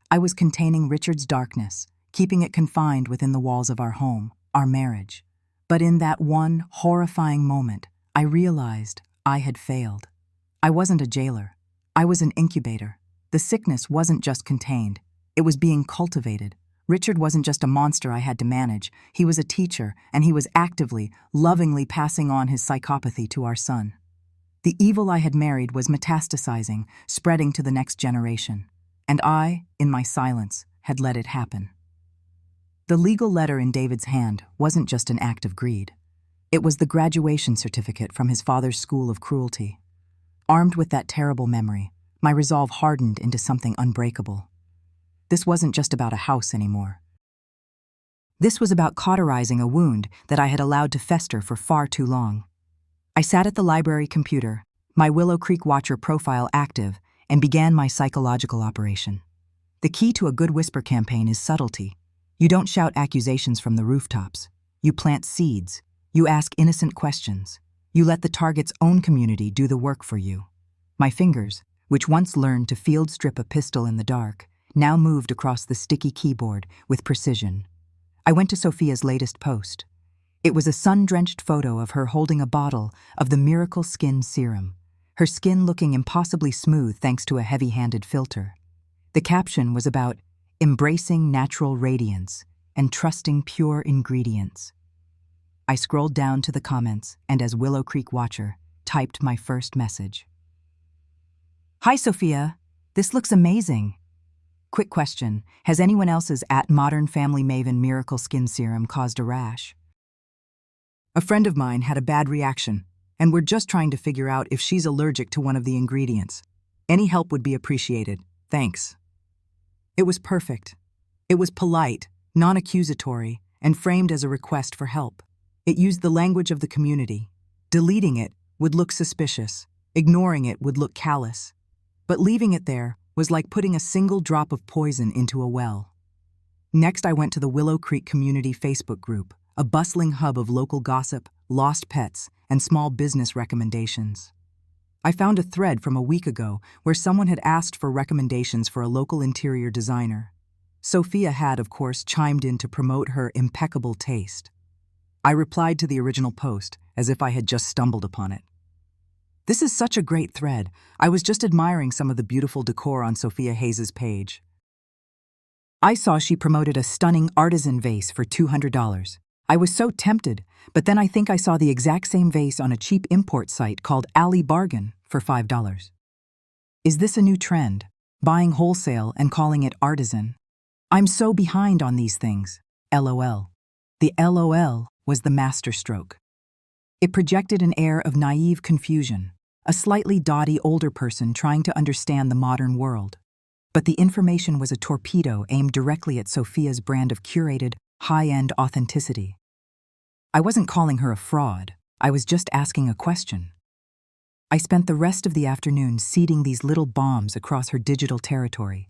I was containing Richard's darkness, keeping it confined within the walls of our home, our marriage. But in that one horrifying moment, I realized I had failed. I wasn't a jailer. I was an incubator. The sickness wasn't just contained. It was being cultivated. Richard wasn't just a monster I had to manage. He was a teacher, and he was actively, lovingly passing on his psychopathy to our son. The evil I had married was metastasizing, spreading to the next generation. And I, in my silence, had let it happen. The legal letter in David's hand wasn't just an act of greed. It was the graduation certificate from his father's school of cruelty. Armed with that terrible memory, my resolve hardened into something unbreakable. This wasn't just about a house anymore. This was about cauterizing a wound that I had allowed to fester for far too long. I sat at the library computer, my Willow Creek Watcher profile active, and began my psychological operation. The key to a good whisper campaign is subtlety. You don't shout accusations from the rooftops. You plant seeds. You ask innocent questions. You let the target's own community do the work for you. My fingers, which once learned to field strip a pistol in the dark, now moved across the sticky keyboard with precision. I went to Sophia's latest post. It was a sun-drenched photo of her holding a bottle of the Miracle Skin Serum, her skin looking impossibly smooth thanks to a heavy-handed filter. The caption was about embracing natural radiance and trusting pure ingredients. I scrolled down to the comments and, as Willow Creek Watcher, typed my first message. Hi, Sophia. This looks amazing. Quick question. Has anyone else's @Modern Family Maven Miracle Skin Serum caused a rash? A friend of mine had a bad reaction, and we're just trying to figure out if she's allergic to one of the ingredients. Any help would be appreciated. Thanks. It was perfect. It was polite, non-accusatory, and framed as a request for help. It used the language of the community. Deleting it would look suspicious. Ignoring it would look callous. But leaving it there was like putting a single drop of poison into a well. Next, I went to the Willow Creek Community Facebook group, a bustling hub of local gossip, lost pets, and small business recommendations. I found a thread from a week ago where someone had asked for recommendations for a local interior designer. Sophia had, of course, chimed in to promote her impeccable taste. I replied to the original post as if I had just stumbled upon it. This is such a great thread. I was just admiring some of the beautiful decor on Sophia Hayes' page. I saw she promoted a stunning artisan vase for $200. I was so tempted, but then I think I saw the exact same vase on a cheap import site called Alley Bargain for $5. Is this a new trend? Buying wholesale and calling it artisan? I'm so behind on these things. LOL. The LOL was the masterstroke. It projected an air of naive confusion, a slightly dotty older person trying to understand the modern world. But the information was a torpedo aimed directly at Sophia's brand of curated, high-end authenticity. I wasn't calling her a fraud. I was just asking a question. I spent the rest of the afternoon seeding these little bombs across her digital territory.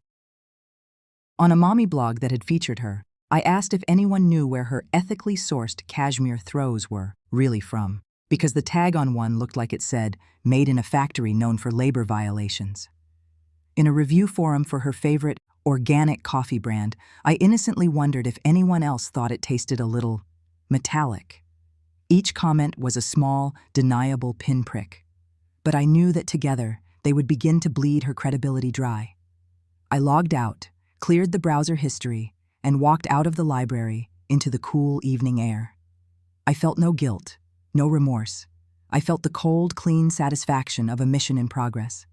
On a mommy blog that had featured her, I asked if anyone knew where her ethically sourced cashmere throws were really from, because the tag on one looked like it said, made in a factory known for labor violations. In a review forum for her favorite organic coffee brand, I innocently wondered if anyone else thought it tasted a little metallic. Each comment was a small, deniable pinprick. But I knew that together, they would begin to bleed her credibility dry. I logged out, cleared the browser history, and walked out of the library into the cool evening air. I felt no guilt, no remorse. I felt the cold, clean satisfaction of a mission in progress.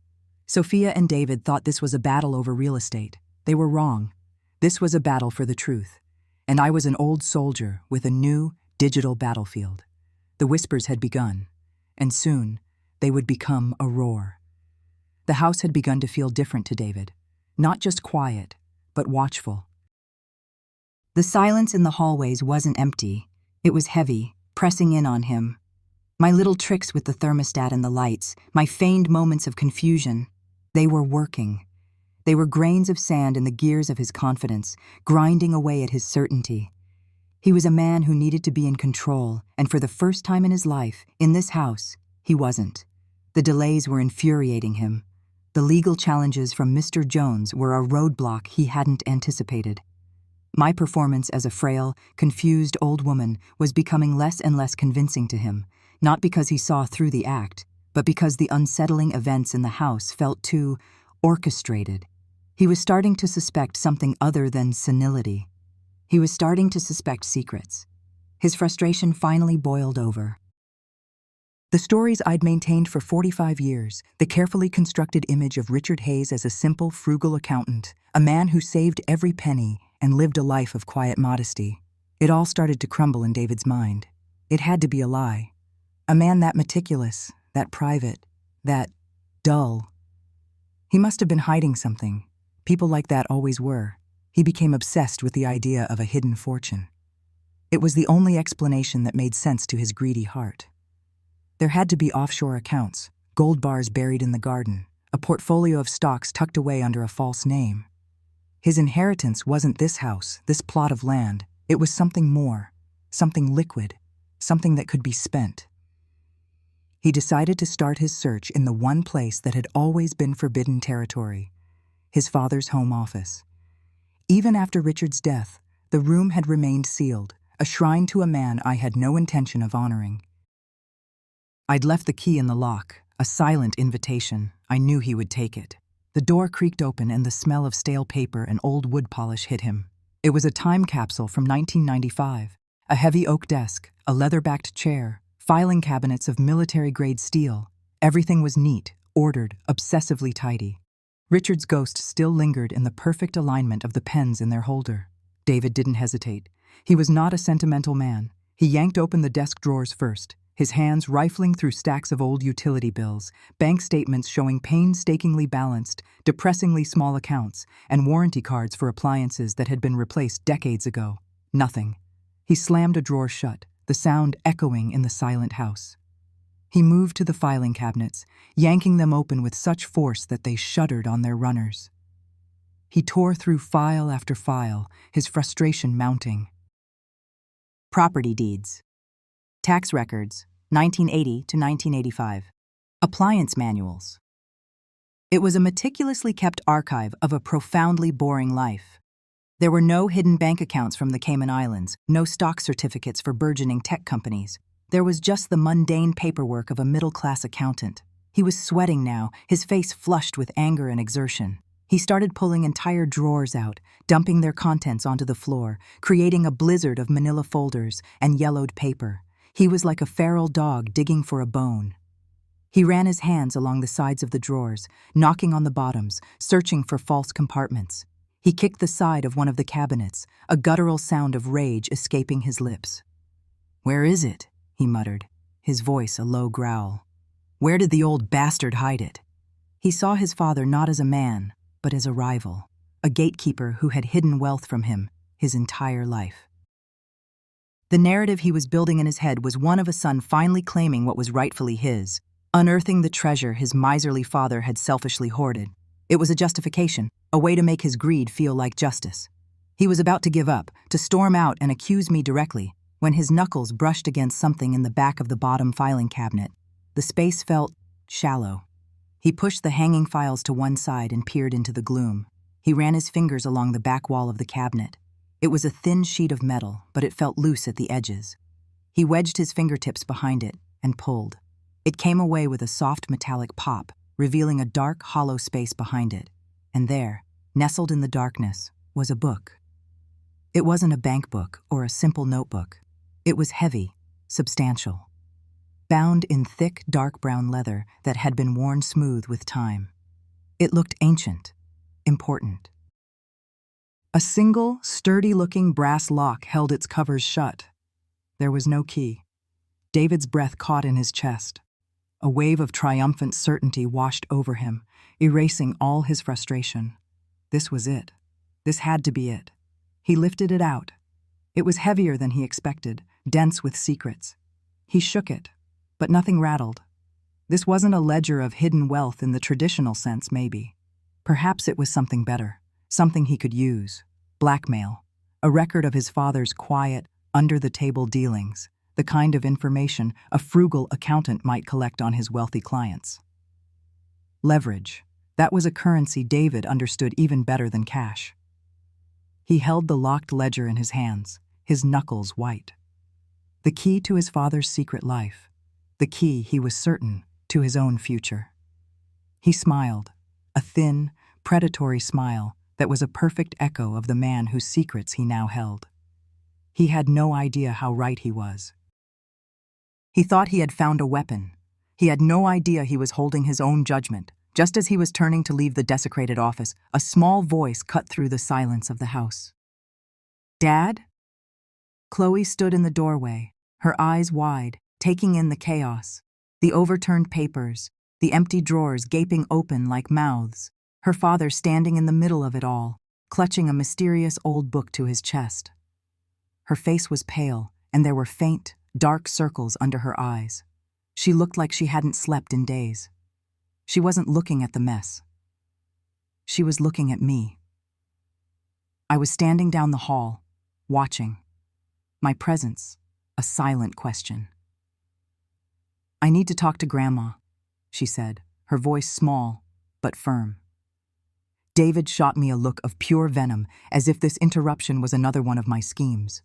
Sophia and David thought this was a battle over real estate. They were wrong. This was a battle for the truth. And I was an old soldier with a new, digital battlefield. The whispers had begun, and soon they would become a roar. The house had begun to feel different to David. not just quiet, but watchful. The silence in the hallways wasn't empty. It was heavy, pressing in on him. My little tricks with the thermostat and the lights, my feigned moments of confusion, they were working. They were grains of sand in the gears of his confidence, grinding away at his certainty. He was a man who needed to be in control, and for the first time in his life, in this house, he wasn't. The delays were infuriating him. The legal challenges from Mr. Jones were a roadblock he hadn't anticipated. My performance as a frail, confused old woman was becoming less and less convincing to him, not because he saw through the act, but because the unsettling events in the house felt too orchestrated. He was starting to suspect something other than senility. He was starting to suspect secrets. His frustration finally boiled over. The stories I'd maintained for 45 years, the carefully constructed image of Richard Hayes as a simple, frugal accountant, a man who saved every penny and lived a life of quiet modesty, it all started to crumble in David's mind. It had to be a lie. A man that meticulous, that private, that dull. He must have been hiding something. People like that always were. He became obsessed with the idea of a hidden fortune. It was the only explanation that made sense to his greedy heart. There had to be offshore accounts, gold bars buried in the garden, a portfolio of stocks tucked away under a false name. His inheritance wasn't this house, this plot of land. It was something more, something liquid, something that could be spent. He decided to start his search in the one place that had always been forbidden territory, his father's home office. Even after Richard's death, the room had remained sealed, a shrine to a man I had no intention of honoring. I'd left the key in the lock, a silent invitation. I knew he would take it. The door creaked open and the smell of stale paper and old wood polish hit him. It was a time capsule from 1995. A heavy oak desk, a leather-backed chair, filing cabinets of military-grade steel. Everything was neat, ordered, obsessively tidy. Richard's ghost still lingered in the perfect alignment of the pens in their holder. David didn't hesitate. He was not a sentimental man. He yanked open the desk drawers first, his hands rifling through stacks of old utility bills, bank statements showing painstakingly balanced, depressingly small accounts, and warranty cards for appliances that had been replaced decades ago. Nothing. He slammed a drawer shut, the sound echoing in the silent house. He moved to the filing cabinets, yanking them open with such force that they shuddered on their runners. He tore through file after file, his frustration mounting. Property deeds. Tax records, 1980 to 1985. Appliance manuals. It was a meticulously kept archive of a profoundly boring life. There were no hidden bank accounts from the Cayman Islands, no stock certificates for burgeoning tech companies. There was just the mundane paperwork of a middle-class accountant. He was sweating now, his face flushed with anger and exertion. He started pulling entire drawers out, dumping their contents onto the floor, creating a blizzard of manila folders and yellowed paper. He was like a feral dog digging for a bone. He ran his hands along the sides of the drawers, knocking on the bottoms, searching for false compartments. He kicked the side of one of the cabinets, a guttural sound of rage escaping his lips. "Where is it?" he muttered, his voice a low growl. "Where did the old bastard hide it?" He saw his father not as a man, but as a rival, a gatekeeper who had hidden wealth from him his entire life. The narrative he was building in his head was one of a son finally claiming what was rightfully his, unearthing the treasure his miserly father had selfishly hoarded. It was a justification, a way to make his greed feel like justice. He was about to give up, to storm out and accuse me directly, when his knuckles brushed against something in the back of the bottom filing cabinet. The space felt shallow. He pushed the hanging files to one side and peered into the gloom. He ran his fingers along the back wall of the cabinet. It was a thin sheet of metal, but it felt loose at the edges. He wedged his fingertips behind it and pulled. It came away with a soft metallic pop, revealing a dark, hollow space behind it. And there, nestled in the darkness, was a book. It wasn't a bank book or a simple notebook. It was heavy, substantial, bound in thick, dark brown leather that had been worn smooth with time. It looked ancient, important. A single, sturdy-looking brass lock held its covers shut. There was no key. David's breath caught in his chest. A wave of triumphant certainty washed over him, erasing all his frustration. This was it. This had to be it. He lifted it out. It was heavier than he expected, dense with secrets. He shook it, but nothing rattled. This wasn't a ledger of hidden wealth in the traditional sense, maybe. Perhaps it was something better, something he could use. Blackmail. A record of his father's quiet, under-the-table dealings, the kind of information a frugal accountant might collect on his wealthy clients. Leverage. That was a currency David understood even better than cash. He held the locked ledger in his hands, his knuckles white. The key to his father's secret life. The key, he was certain, to his own future. He smiled, a thin, predatory smile that was a perfect echo of the man whose secrets he now held. He had no idea how right he was. He thought he had found a weapon. He had no idea he was holding his own judgment. Just as he was turning to leave the desecrated office, a small voice cut through the silence of the house. "Dad?" Chloe stood in the doorway, her eyes wide, taking in the chaos, the overturned papers, the empty drawers gaping open like mouths, her father standing in the middle of it all, clutching a mysterious old book to his chest. Her face was pale, and there were faint, dark circles under her eyes. She looked like she hadn't slept in days. She wasn't looking at the mess. She was looking at me. I was standing down the hall, watching. My presence, a silent question. "I need to talk to Grandma," she said, her voice small but firm. David shot me a look of pure venom, as if this interruption was another one of my schemes.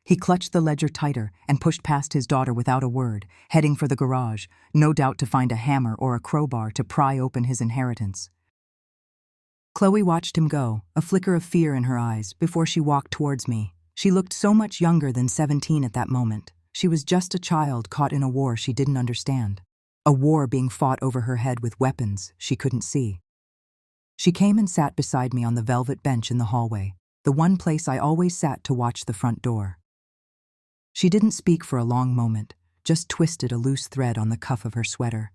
He clutched the ledger tighter and pushed past his daughter without a word, heading for the garage, no doubt to find a hammer or a crowbar to pry open his inheritance. Chloe watched him go, a flicker of fear in her eyes, before she walked towards me. She looked so much younger than 17 at that moment. She was just a child caught in a war she didn't understand. A war being fought over her head with weapons she couldn't see. She came and sat beside me on the velvet bench in the hallway, the one place I always sat to watch the front door. She didn't speak for a long moment, just twisted a loose thread on the cuff of her sweater.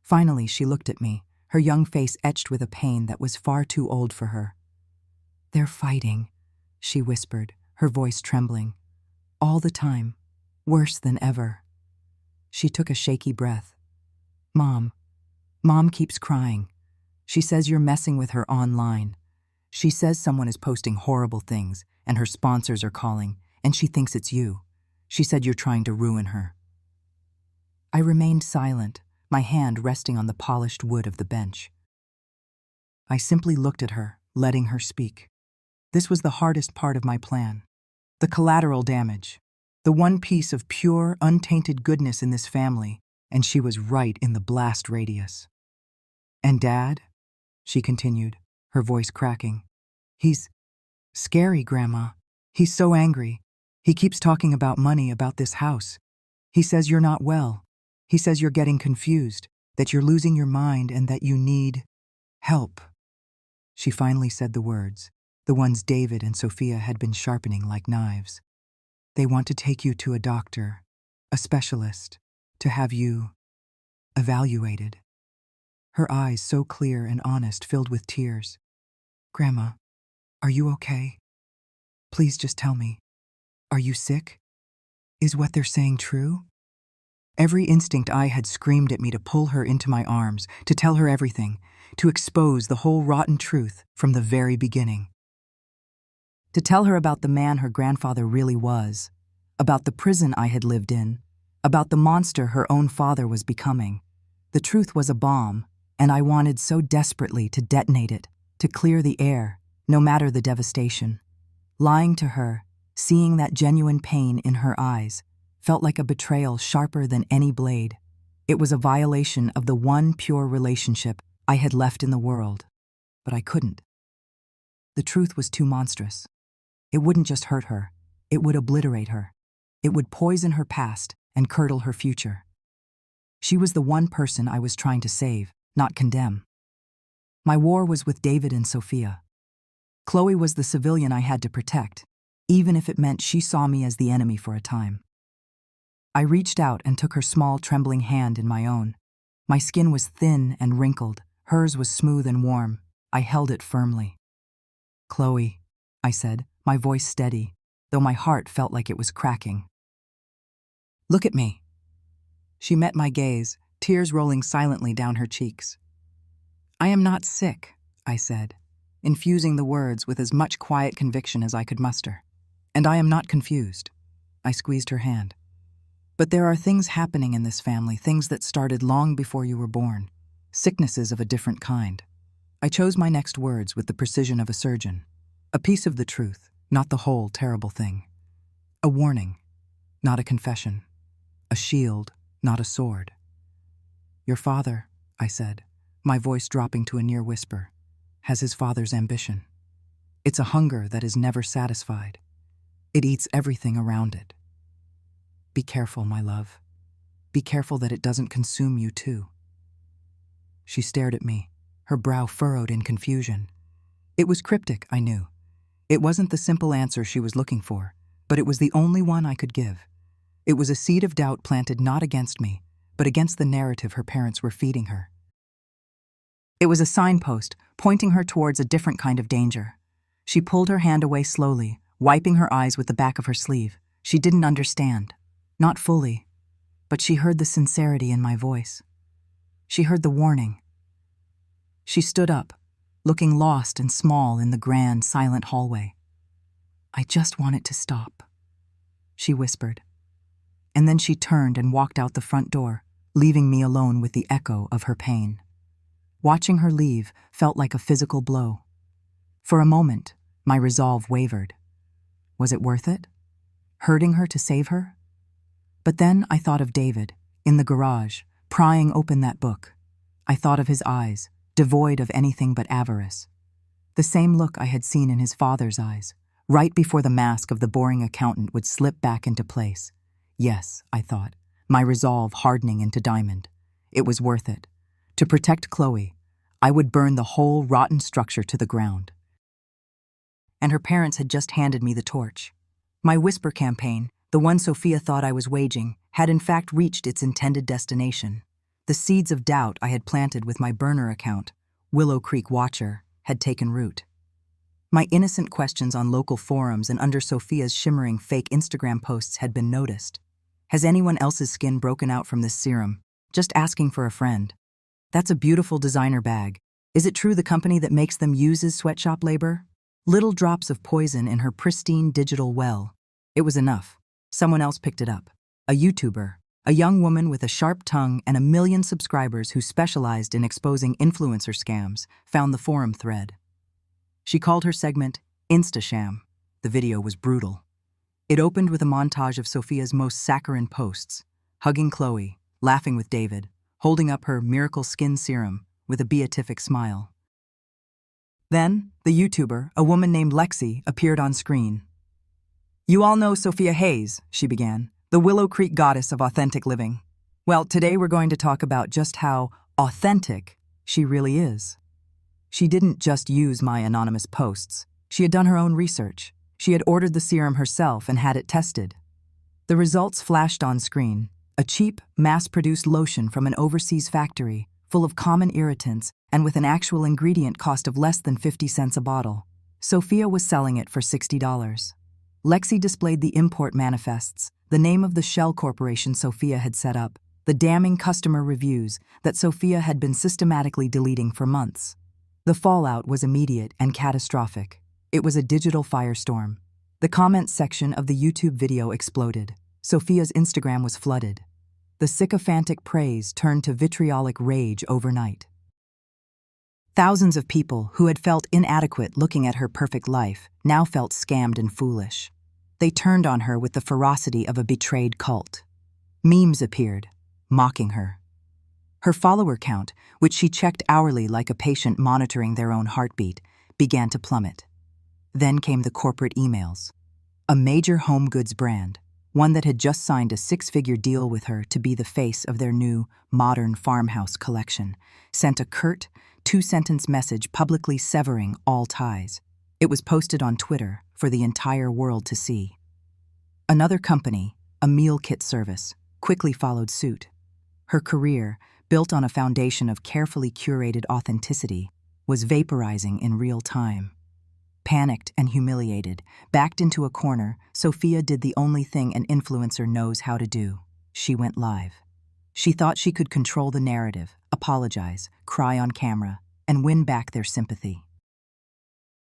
Finally, she looked at me, her young face etched with a pain that was far too old for her. "They're fighting," she whispered, her voice trembling. "All the time. Worse than ever." She took a shaky breath. Mom keeps crying. She says you're messing with her online. She says someone is posting horrible things, and her sponsors are calling, and she thinks it's you. She said you're trying to ruin her." I remained silent, my hand resting on the polished wood of the bench. I simply looked at her, letting her speak. This was the hardest part of my plan. The collateral damage. The one piece of pure, untainted goodness in this family, and she was right in the blast radius. "And Dad?" she continued, her voice cracking. "He's scary, Grandma. He's so angry. He keeps talking about money, about this house. He says you're not well. He says you're getting confused, that you're losing your mind, and that you need help." She finally said the words, the ones David and Sophia had been sharpening like knives. "They want to take you to a doctor, a specialist, to have you evaluated." Her eyes, so clear and honest, filled with tears. "Grandma, are you okay? Please just tell me. Are you sick? Is what they're saying true?" Every instinct I had screamed at me to pull her into my arms, to tell her everything, to expose the whole rotten truth from the very beginning. To tell her about the man her grandfather really was, about the prison I had lived in, about the monster her own father was becoming. The truth was a bomb, and I wanted so desperately to detonate it, to clear the air, no matter the devastation. Lying to her, seeing that genuine pain in her eyes, felt like a betrayal sharper than any blade. It was a violation of the one pure relationship I had left in the world, but I couldn't. The truth was too monstrous. It wouldn't just hurt her, it would obliterate her. It would poison her past and curdle her future. She was the one person I was trying to save, not condemn. My war was with David and Sophia. Chloe was the civilian I had to protect, even if it meant she saw me as the enemy for a time. I reached out and took her small, trembling hand in my own. My skin was thin and wrinkled, hers was smooth and warm. I held it firmly. Chloe, I said, my voice steady, though my heart felt like it was cracking. Look at me. She met my gaze, tears rolling silently down her cheeks. I am not sick, I said, infusing the words with as much quiet conviction as I could muster. And I am not confused. I squeezed her hand. But there are things happening in this family, things that started long before you were born, sicknesses of a different kind. I chose my next words with the precision of a surgeon. A piece of the truth, not the whole terrible thing. A warning, not a confession. A shield, not a sword. Your father, I said, my voice dropping to a near whisper, has his father's ambition. It's a hunger that is never satisfied. It eats everything around it. Be careful, my love. Be careful that it doesn't consume you too. She stared at me, her brow furrowed in confusion. It was cryptic, I knew. It wasn't the simple answer she was looking for, but it was the only one I could give. It was a seed of doubt planted not against me, but against the narrative her parents were feeding her. It was a signpost, pointing her towards a different kind of danger. She pulled her hand away slowly, wiping her eyes with the back of her sleeve. She didn't understand. Not fully, but she heard the sincerity in my voice. She heard the warning. She stood up, looking lost and small in the grand, silent hallway. I just want it to stop, she whispered. And then she turned and walked out the front door, leaving me alone with the echo of her pain. Watching her leave felt like a physical blow. For a moment, my resolve wavered. Was it worth it? Hurting her to save her? But then I thought of David, in the garage, prying open that book. I thought of his eyes, devoid of anything but avarice. The same look I had seen in his father's eyes, right before the mask of the boring accountant would slip back into place. Yes, I thought, my resolve hardening into diamond. It was worth it. To protect Chloe, I would burn the whole rotten structure to the ground. And her parents had just handed me the torch. My whisper campaign, the one Sophia thought I was waging, had in fact reached its intended destination. The seeds of doubt I had planted with my burner account, Willow Creek Watcher, had taken root. My innocent questions on local forums and under Sophia's shimmering fake Instagram posts had been noticed. Has anyone else's skin broken out from this serum? Just asking for a friend. That's a beautiful designer bag. Is it true the company that makes them uses sweatshop labor? Little drops of poison in her pristine digital well. It was enough. Someone else picked it up. A YouTuber, a young woman with a sharp tongue and 1 million subscribers who specialized in exposing influencer scams, found the forum thread. She called her segment Instasham. The video was brutal. It opened with a montage of Sophia's most saccharine posts, hugging Chloe, laughing with David, holding up her miracle skin serum with a beatific smile. Then, the YouTuber, a woman named Lexi, appeared on screen. You all know Sophia Hayes, she began, the Willow Creek goddess of authentic living. Well, today we're going to talk about just how authentic she really is. She didn't just use my anonymous posts. She had done her own research. She had ordered the serum herself and had it tested. The results flashed on screen. A cheap, mass-produced lotion from an overseas factory, full of common irritants and with an actual ingredient cost of less than 50 cents a bottle. Sophia was selling it for $60. Lexi displayed the import manifests, the name of the shell corporation Sophia had set up, the damning customer reviews that Sophia had been systematically deleting for months. The fallout was immediate and catastrophic. It was a digital firestorm. The comments section of the YouTube video exploded. Sophia's Instagram was flooded. The sycophantic praise turned to vitriolic rage overnight. Thousands of people who had felt inadequate looking at her perfect life now felt scammed and foolish. They turned on her with the ferocity of a betrayed cult. Memes appeared, mocking her. Her follower count, which she checked hourly like a patient monitoring their own heartbeat, began to plummet. Then came the corporate emails. A major home goods brand, one that had just signed a 6-figure deal with her to be the face of their new, modern farmhouse collection, sent a curt, 2-sentence message publicly severing all ties. It was posted on Twitter for the entire world to see. Another company, a meal kit service, quickly followed suit. Her career, built on a foundation of carefully curated authenticity, was vaporizing in real time. Panicked and humiliated, backed into a corner, Sophia did the only thing an influencer knows how to do. She went live. She thought she could control the narrative, apologize, cry on camera, and win back their sympathy.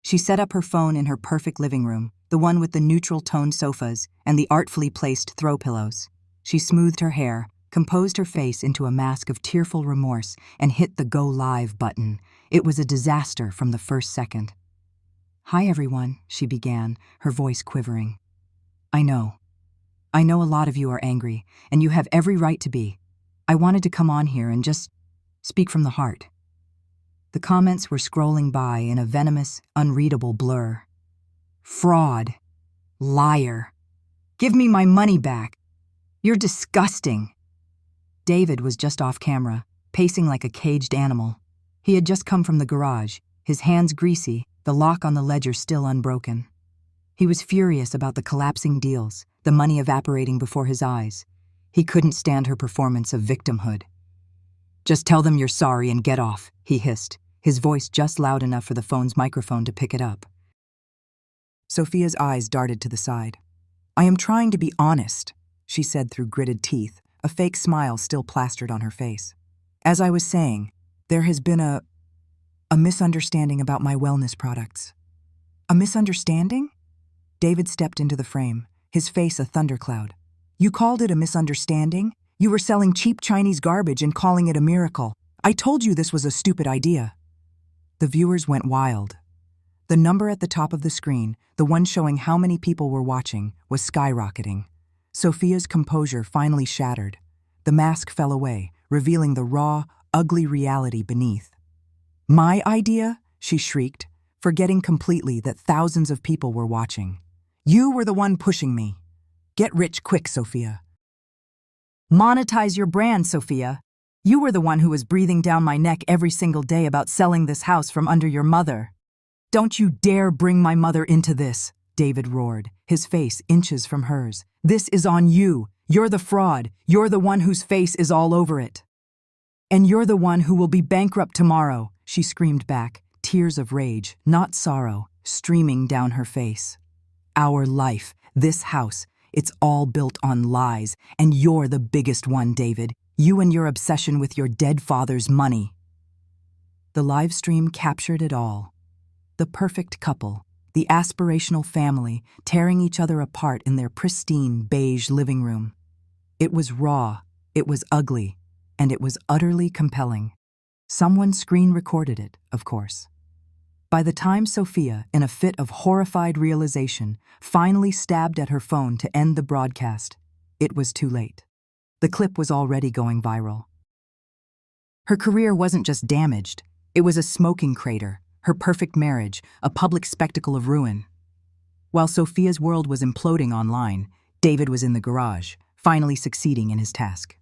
She set up her phone in her perfect living room, the one with the neutral-toned sofas and the artfully placed throw pillows. She smoothed her hair, composed her face into a mask of tearful remorse, and hit the Go Live button. It was a disaster from the first second. "Hi, everyone," she began, her voice quivering. I know a lot of you are angry, and you have every right to be. I wanted to come on here and just speak from the heart." The comments were scrolling by in a venomous, unreadable blur. "Fraud. Liar. Give me my money back. You're disgusting." David was just off camera, pacing like a caged animal. He had just come from the garage, his hands greasy, the lock on the ledger still unbroken. He was furious about the collapsing deals, the money evaporating before his eyes. He couldn't stand her performance of victimhood. "Just tell them you're sorry and get off," he hissed, his voice just loud enough for the phone's microphone to pick it up. Sophia's eyes darted to the side. "I am trying to be honest," she said through gritted teeth, a fake smile still plastered on her face. "As I was saying, there has been a misunderstanding about my wellness products." "A misunderstanding?" David stepped into the frame, his face a thundercloud. "You called it a misunderstanding? You were selling cheap Chinese garbage and calling it a miracle. I told you this was a stupid idea." The viewers went wild. The number at the top of the screen, the one showing how many people were watching, was skyrocketing. Sophia's composure finally shattered. The mask fell away, revealing the raw, ugly reality beneath. "My idea?" she shrieked, forgetting completely that thousands of people were watching. "You were the one pushing me. Get rich quick, Sophia." "Monetize your brand, Sophia. You were the one who was breathing down my neck every single day about selling this house from under your mother." "Don't you dare bring my mother into this," David roared, his face inches from hers. "This is on you. You're the fraud. You're the one whose face is all over it. And you're the one who will be bankrupt tomorrow," she screamed back, tears of rage, not sorrow, streaming down her face. "Our life, this house, it's all built on lies, and you're the biggest one, David. You and your obsession with your dead father's money." The live stream captured it all. The perfect couple, the aspirational family, tearing each other apart in their pristine beige living room. It was raw, it was ugly, and it was utterly compelling. Someone screen-recorded it, of course. By the time Sophia, in a fit of horrified realization, finally stabbed at her phone to end the broadcast, it was too late. The clip was already going viral. Her career wasn't just damaged, it was a smoking crater, her perfect marriage, a public spectacle of ruin. While Sophia's world was imploding online, David was in the garage, finally succeeding in his task.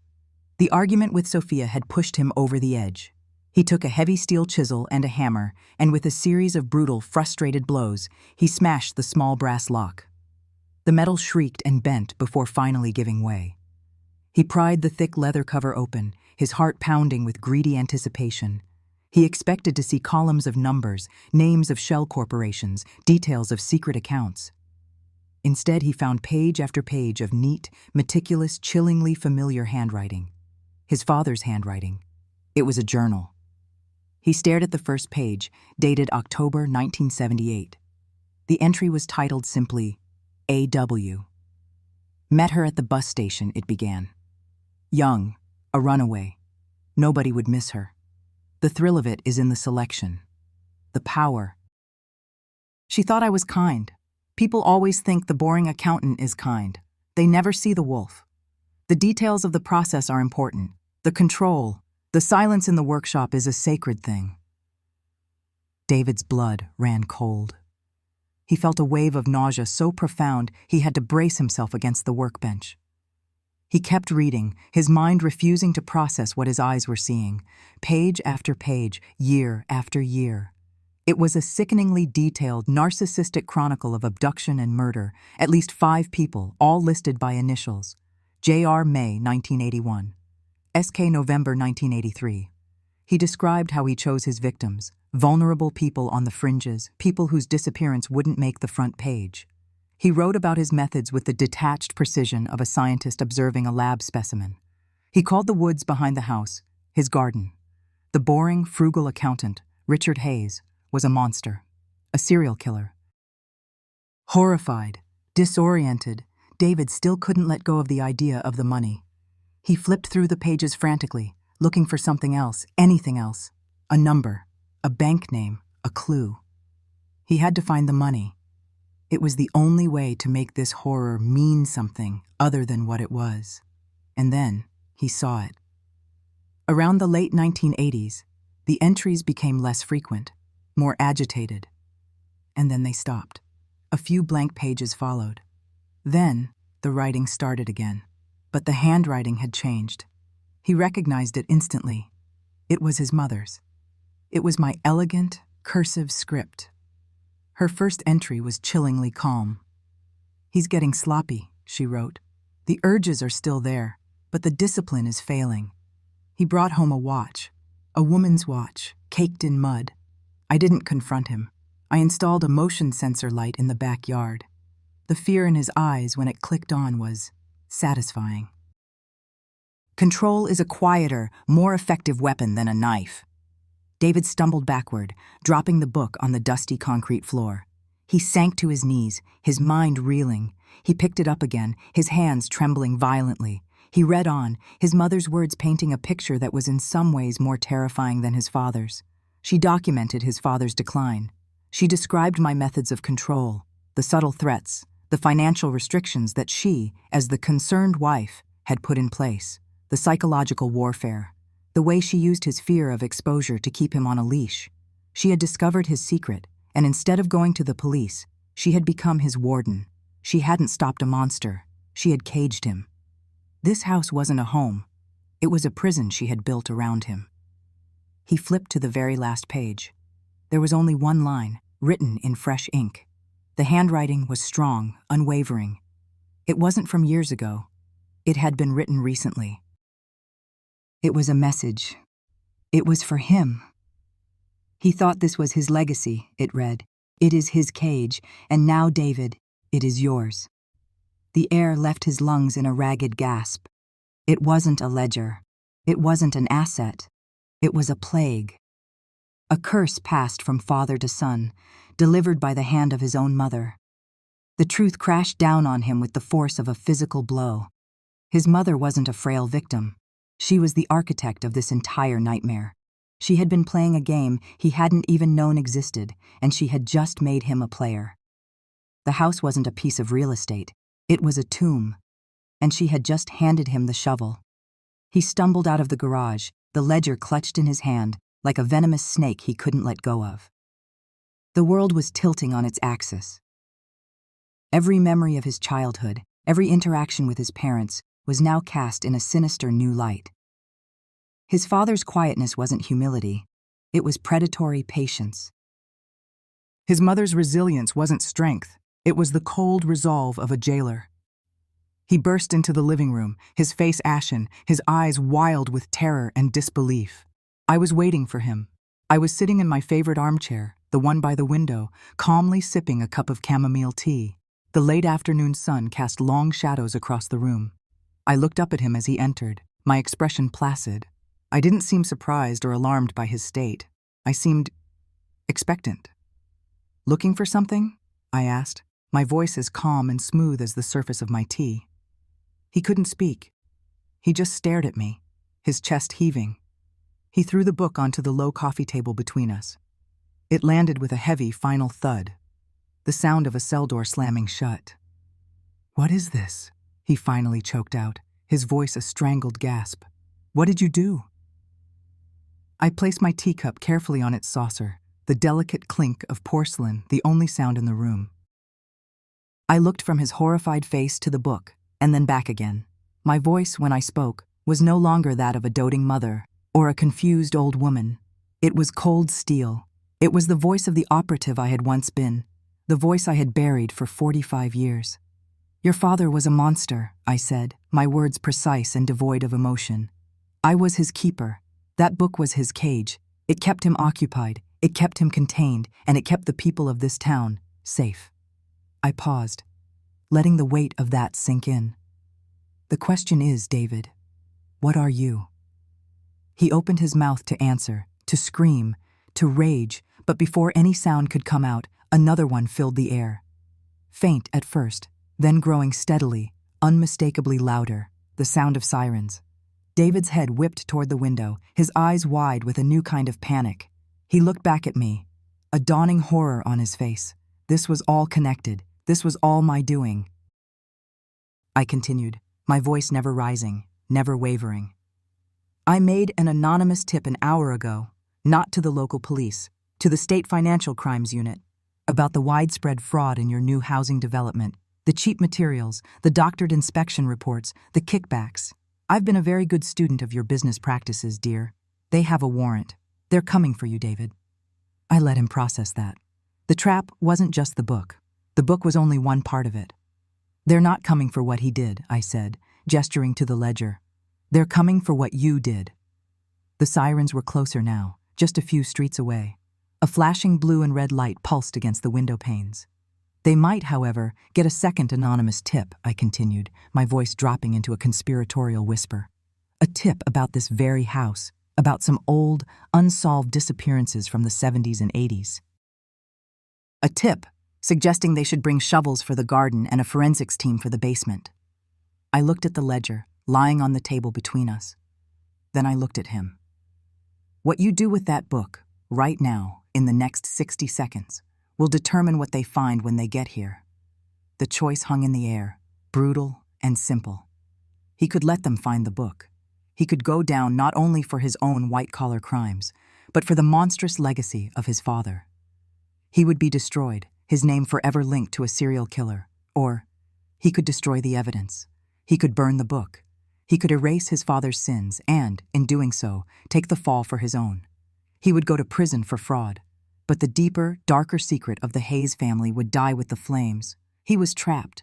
The argument with Sophia had pushed him over the edge. He took a heavy steel chisel and a hammer, and with a series of brutal, frustrated blows, he smashed the small brass lock. The metal shrieked and bent before finally giving way. He pried the thick leather cover open, his heart pounding with greedy anticipation. He expected to see columns of numbers, names of shell corporations, details of secret accounts. Instead, he found page after page of neat, meticulous, chillingly familiar handwriting. His father's handwriting. It was a journal. He stared at the first page, dated October 1978. The entry was titled simply, A.W. "Met her at the bus station," it began. "Young, a runaway. Nobody would miss her. The thrill of it is in the selection. The power." She thought I was kind. People always think the boring accountant is kind. They never see the wolf. The details of the process are important. The control, the silence in the workshop is a sacred thing. David's blood ran cold. He felt a wave of nausea so profound he had to brace himself against the workbench. He kept reading, his mind refusing to process what his eyes were seeing, page after page, year after year. It was a sickeningly detailed, narcissistic chronicle of abduction and murder, at least 5 people, all listed by initials. J.R. May, 1981. S.K. November, 1983. He described how he chose his victims, vulnerable people on the fringes, people whose disappearance wouldn't make the front page. He wrote about his methods with the detached precision of a scientist observing a lab specimen. He called the woods behind the house his garden. The boring, frugal accountant, Richard Hayes, was a monster, a serial killer. Horrified, disoriented, David still couldn't let go of the idea of the money. He flipped through the pages frantically, looking for something else, anything else. A number, a bank name, a clue. He had to find the money. It was the only way to make this horror mean something other than what it was. And then he saw it. Around the late 1980s, the entries became less frequent, more agitated. And then they stopped. A few blank pages followed. Then the writing started again. But the handwriting had changed. He recognized it instantly. It was his mother's. It was my elegant, cursive script. Her first entry was chillingly calm. "He's getting sloppy," she wrote. "The urges are still there, but the discipline is failing. He brought home a watch, a woman's watch, caked in mud. I didn't confront him. I installed a motion sensor light in the backyard. The fear in his eyes when it clicked on was satisfying." Control is a quieter, more effective weapon than a knife. David stumbled backward, dropping the book on the dusty concrete floor. He sank to his knees, his mind reeling. He picked it up again, his hands trembling violently. He read on, his mother's words painting a picture that was in some ways more terrifying than his father's. She documented his father's decline. She described my methods of control, the subtle threats, the financial restrictions that she, as the concerned wife, had put in place, the psychological warfare, the way she used his fear of exposure to keep him on a leash. She had discovered his secret, and instead of going to the police, she had become his warden. She hadn't stopped a monster. She had caged him. This house wasn't a home. It was a prison she had built around him. He flipped to the very last page. There was only one line, written in fresh ink. The handwriting was strong, unwavering. It wasn't from years ago. It had been written recently. It was a message. It was for him. He thought this was his legacy, it read. "It is his cage, and now, David, it is yours." The air left his lungs in a ragged gasp. It wasn't a ledger. It wasn't an asset. It was a plague. A curse passed from father to son, delivered by the hand of his own mother. The truth crashed down on him with the force of a physical blow. His mother wasn't a frail victim. She was the architect of this entire nightmare. She had been playing a game he hadn't even known existed, and she had just made him a player. The house wasn't a piece of real estate. It was a tomb, and she had just handed him the shovel. He stumbled out of the garage, the ledger clutched in his hand, like a venomous snake he couldn't let go of. The world was tilting on its axis. Every memory of his childhood, every interaction with his parents, was now cast in a sinister new light. His father's quietness wasn't humility. It was predatory patience. His mother's resilience wasn't strength. It was the cold resolve of a jailer. He burst into the living room, his face ashen, his eyes wild with terror and disbelief. I was waiting for him. I was sitting in my favorite armchair, the one by the window, calmly sipping a cup of chamomile tea. The late afternoon sun cast long shadows across the room. I looked up at him as he entered, my expression placid. I didn't seem surprised or alarmed by his state. I seemed expectant. "Looking for something?" I asked, my voice as calm and smooth as the surface of my tea. He couldn't speak. He just stared at me, his chest heaving. He threw the book onto the low coffee table between us. It landed with a heavy, final thud, the sound of a cell door slamming shut. "What is this?" he finally choked out, his voice a strangled gasp. "What did you do?" I placed my teacup carefully on its saucer, the delicate clink of porcelain the only sound in the room. I looked from his horrified face to the book, and then back again. My voice, when I spoke, was no longer that of a doting mother or a confused old woman. It was cold steel. It was the voice of the operative I had once been, the voice I had buried for 45 years. "Your father was a monster," I said, my words precise and devoid of emotion. "I was his keeper, That book was his cage. It kept him occupied, it kept him contained, and it kept the people of this town safe. I paused, letting the weight of that sink in. The question is, David, what are you? He opened his mouth to answer, to scream, to rage, but before any sound could come out, another one filled the air. Faint at first, then growing steadily, unmistakably louder, the sound of sirens. David's head whipped toward the window, his eyes wide with a new kind of panic. He looked back at me, a dawning horror on his face. This was all connected. This was all my doing. I continued, my voice never rising, never wavering. I made an anonymous tip an hour ago, not to the local police, to the State Financial Crimes Unit, about the widespread fraud in your new housing development, the cheap materials, the doctored inspection reports, the kickbacks. I've been a very good student of your business practices, dear. They have a warrant. They're coming for you, David. I let him process that. The trap wasn't just the book. The book was only one part of it. They're not coming for what he did, I said, gesturing to the ledger. They're coming for what you did. The sirens were closer now, just a few streets away. A flashing blue and red light pulsed against the window panes. They might, however, get a second anonymous tip, I continued, my voice dropping into a conspiratorial whisper. A tip about this very house, about some old, unsolved disappearances from the 70s and 80s. A tip suggesting they should bring shovels for the garden and a forensics team for the basement. I looked at the ledger, lying on the table between us. Then I looked at him. What you do with that book, right now, in the next 60 seconds, will determine what they find when they get here. The choice hung in the air, brutal and simple. He could let them find the book. He could go down not only for his own white-collar crimes, but for the monstrous legacy of his father. He would be destroyed, his name forever linked to a serial killer. Or he could destroy the evidence. He could burn the book. He could erase his father's sins and, in doing so, take the fall for his own. He would go to prison for fraud. But the deeper, darker secret of the Hayes family would die with the flames. He was trapped.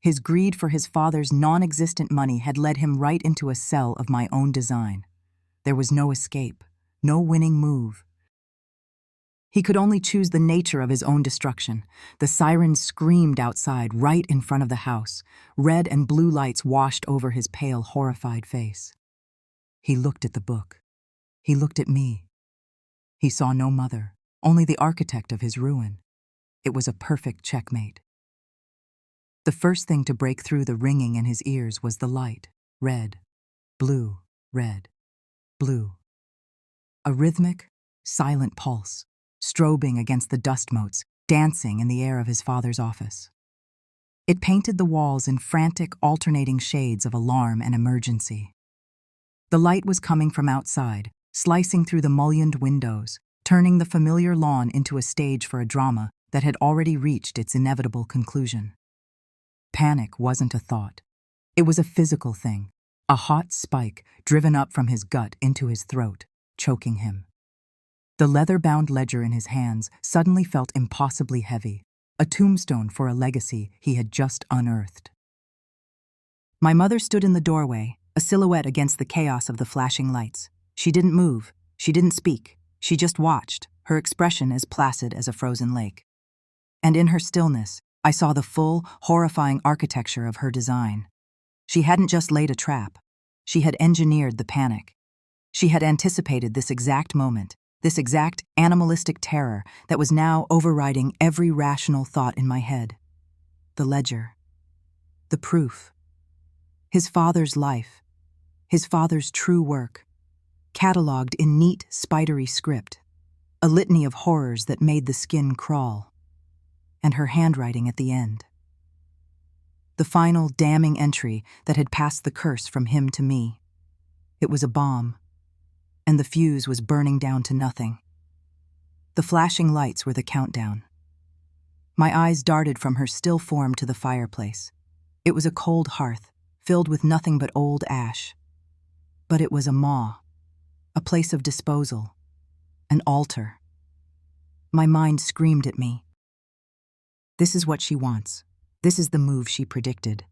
His greed for his father's non-existent money had led him right into a cell of my own design. There was no escape, no winning move. He could only choose the nature of his own destruction. The sirens screamed outside, right in front of the house. Red and blue lights washed over his pale, horrified face. He looked at the book. He looked at me. He saw no mother, only the architect of his ruin. It was a perfect checkmate. The first thing to break through the ringing in his ears was the light. Red, blue, red, blue. A rhythmic, silent pulse, strobing against the dust motes, dancing in the air of his father's office. It painted the walls in frantic, alternating shades of alarm and emergency. The light was coming from outside, slicing through the mullioned windows, turning the familiar lawn into a stage for a drama that had already reached its inevitable conclusion. Panic wasn't a thought. It was a physical thing, a hot spike driven up from his gut into his throat, choking him. The leather-bound ledger in his hands suddenly felt impossibly heavy, a tombstone for a legacy he had just unearthed. My mother stood in the doorway, a silhouette against the chaos of the flashing lights. She didn't move, she didn't speak, she just watched, her expression as placid as a frozen lake. And in her stillness, I saw the full, horrifying architecture of her design. She hadn't just laid a trap. She had engineered the panic. She had anticipated this exact moment, this exact animalistic terror that was now overriding every rational thought in my head. The ledger. The proof. His father's life. His father's true work. Catalogued in neat, spidery script. A litany of horrors that made the skin crawl. And her handwriting at the end. The final damning entry that had passed the curse from him to me. It was a bomb, and the fuse was burning down to nothing. The flashing lights were the countdown. My eyes darted from her still form to the fireplace. It was a cold hearth, filled with nothing but old ash. But it was a maw, a place of disposal, an altar. My mind screamed at me. This is what she wants. This is the move she predicted.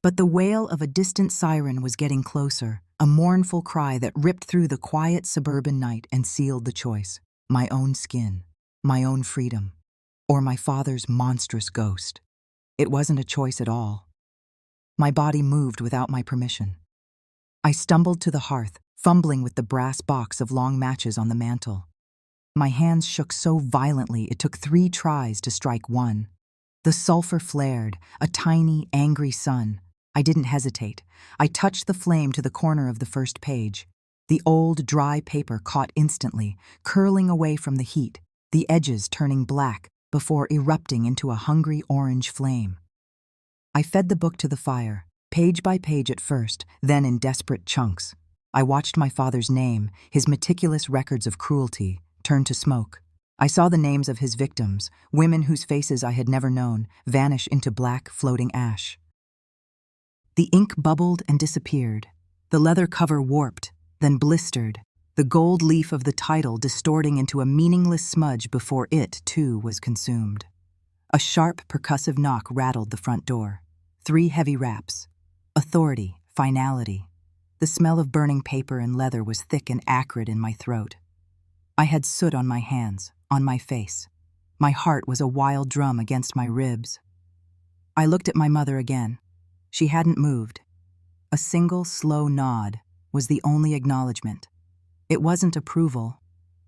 But the wail of a distant siren was getting closer, a mournful cry that ripped through the quiet suburban night and sealed the choice. My own skin, my own freedom, or my father's monstrous ghost. It wasn't a choice at all. My body moved without my permission. I stumbled to the hearth, fumbling with the brass box of long matches on the mantel. My hands shook so violently it took 3 tries to strike one. The sulfur flared, a tiny, angry sun. I didn't hesitate. I touched the flame to the corner of the first page. The old, dry paper caught instantly, curling away from the heat, the edges turning black before erupting into a hungry orange flame. I fed the book to the fire, page by page at first, then in desperate chunks. I watched my father's name, his meticulous records of cruelty, turn to smoke. I saw the names of his victims, women whose faces I had never known, vanish into black, floating ash. The ink bubbled and disappeared. The leather cover warped, then blistered, the gold leaf of the title distorting into a meaningless smudge before it, too, was consumed. A sharp, percussive knock rattled the front door. 3 heavy raps. Authority, finality. The smell of burning paper and leather was thick and acrid in my throat. I had soot on my hands, on my face. My heart was a wild drum against my ribs. I looked at my mother again. She hadn't moved. A single, slow nod was the only acknowledgement. It wasn't approval.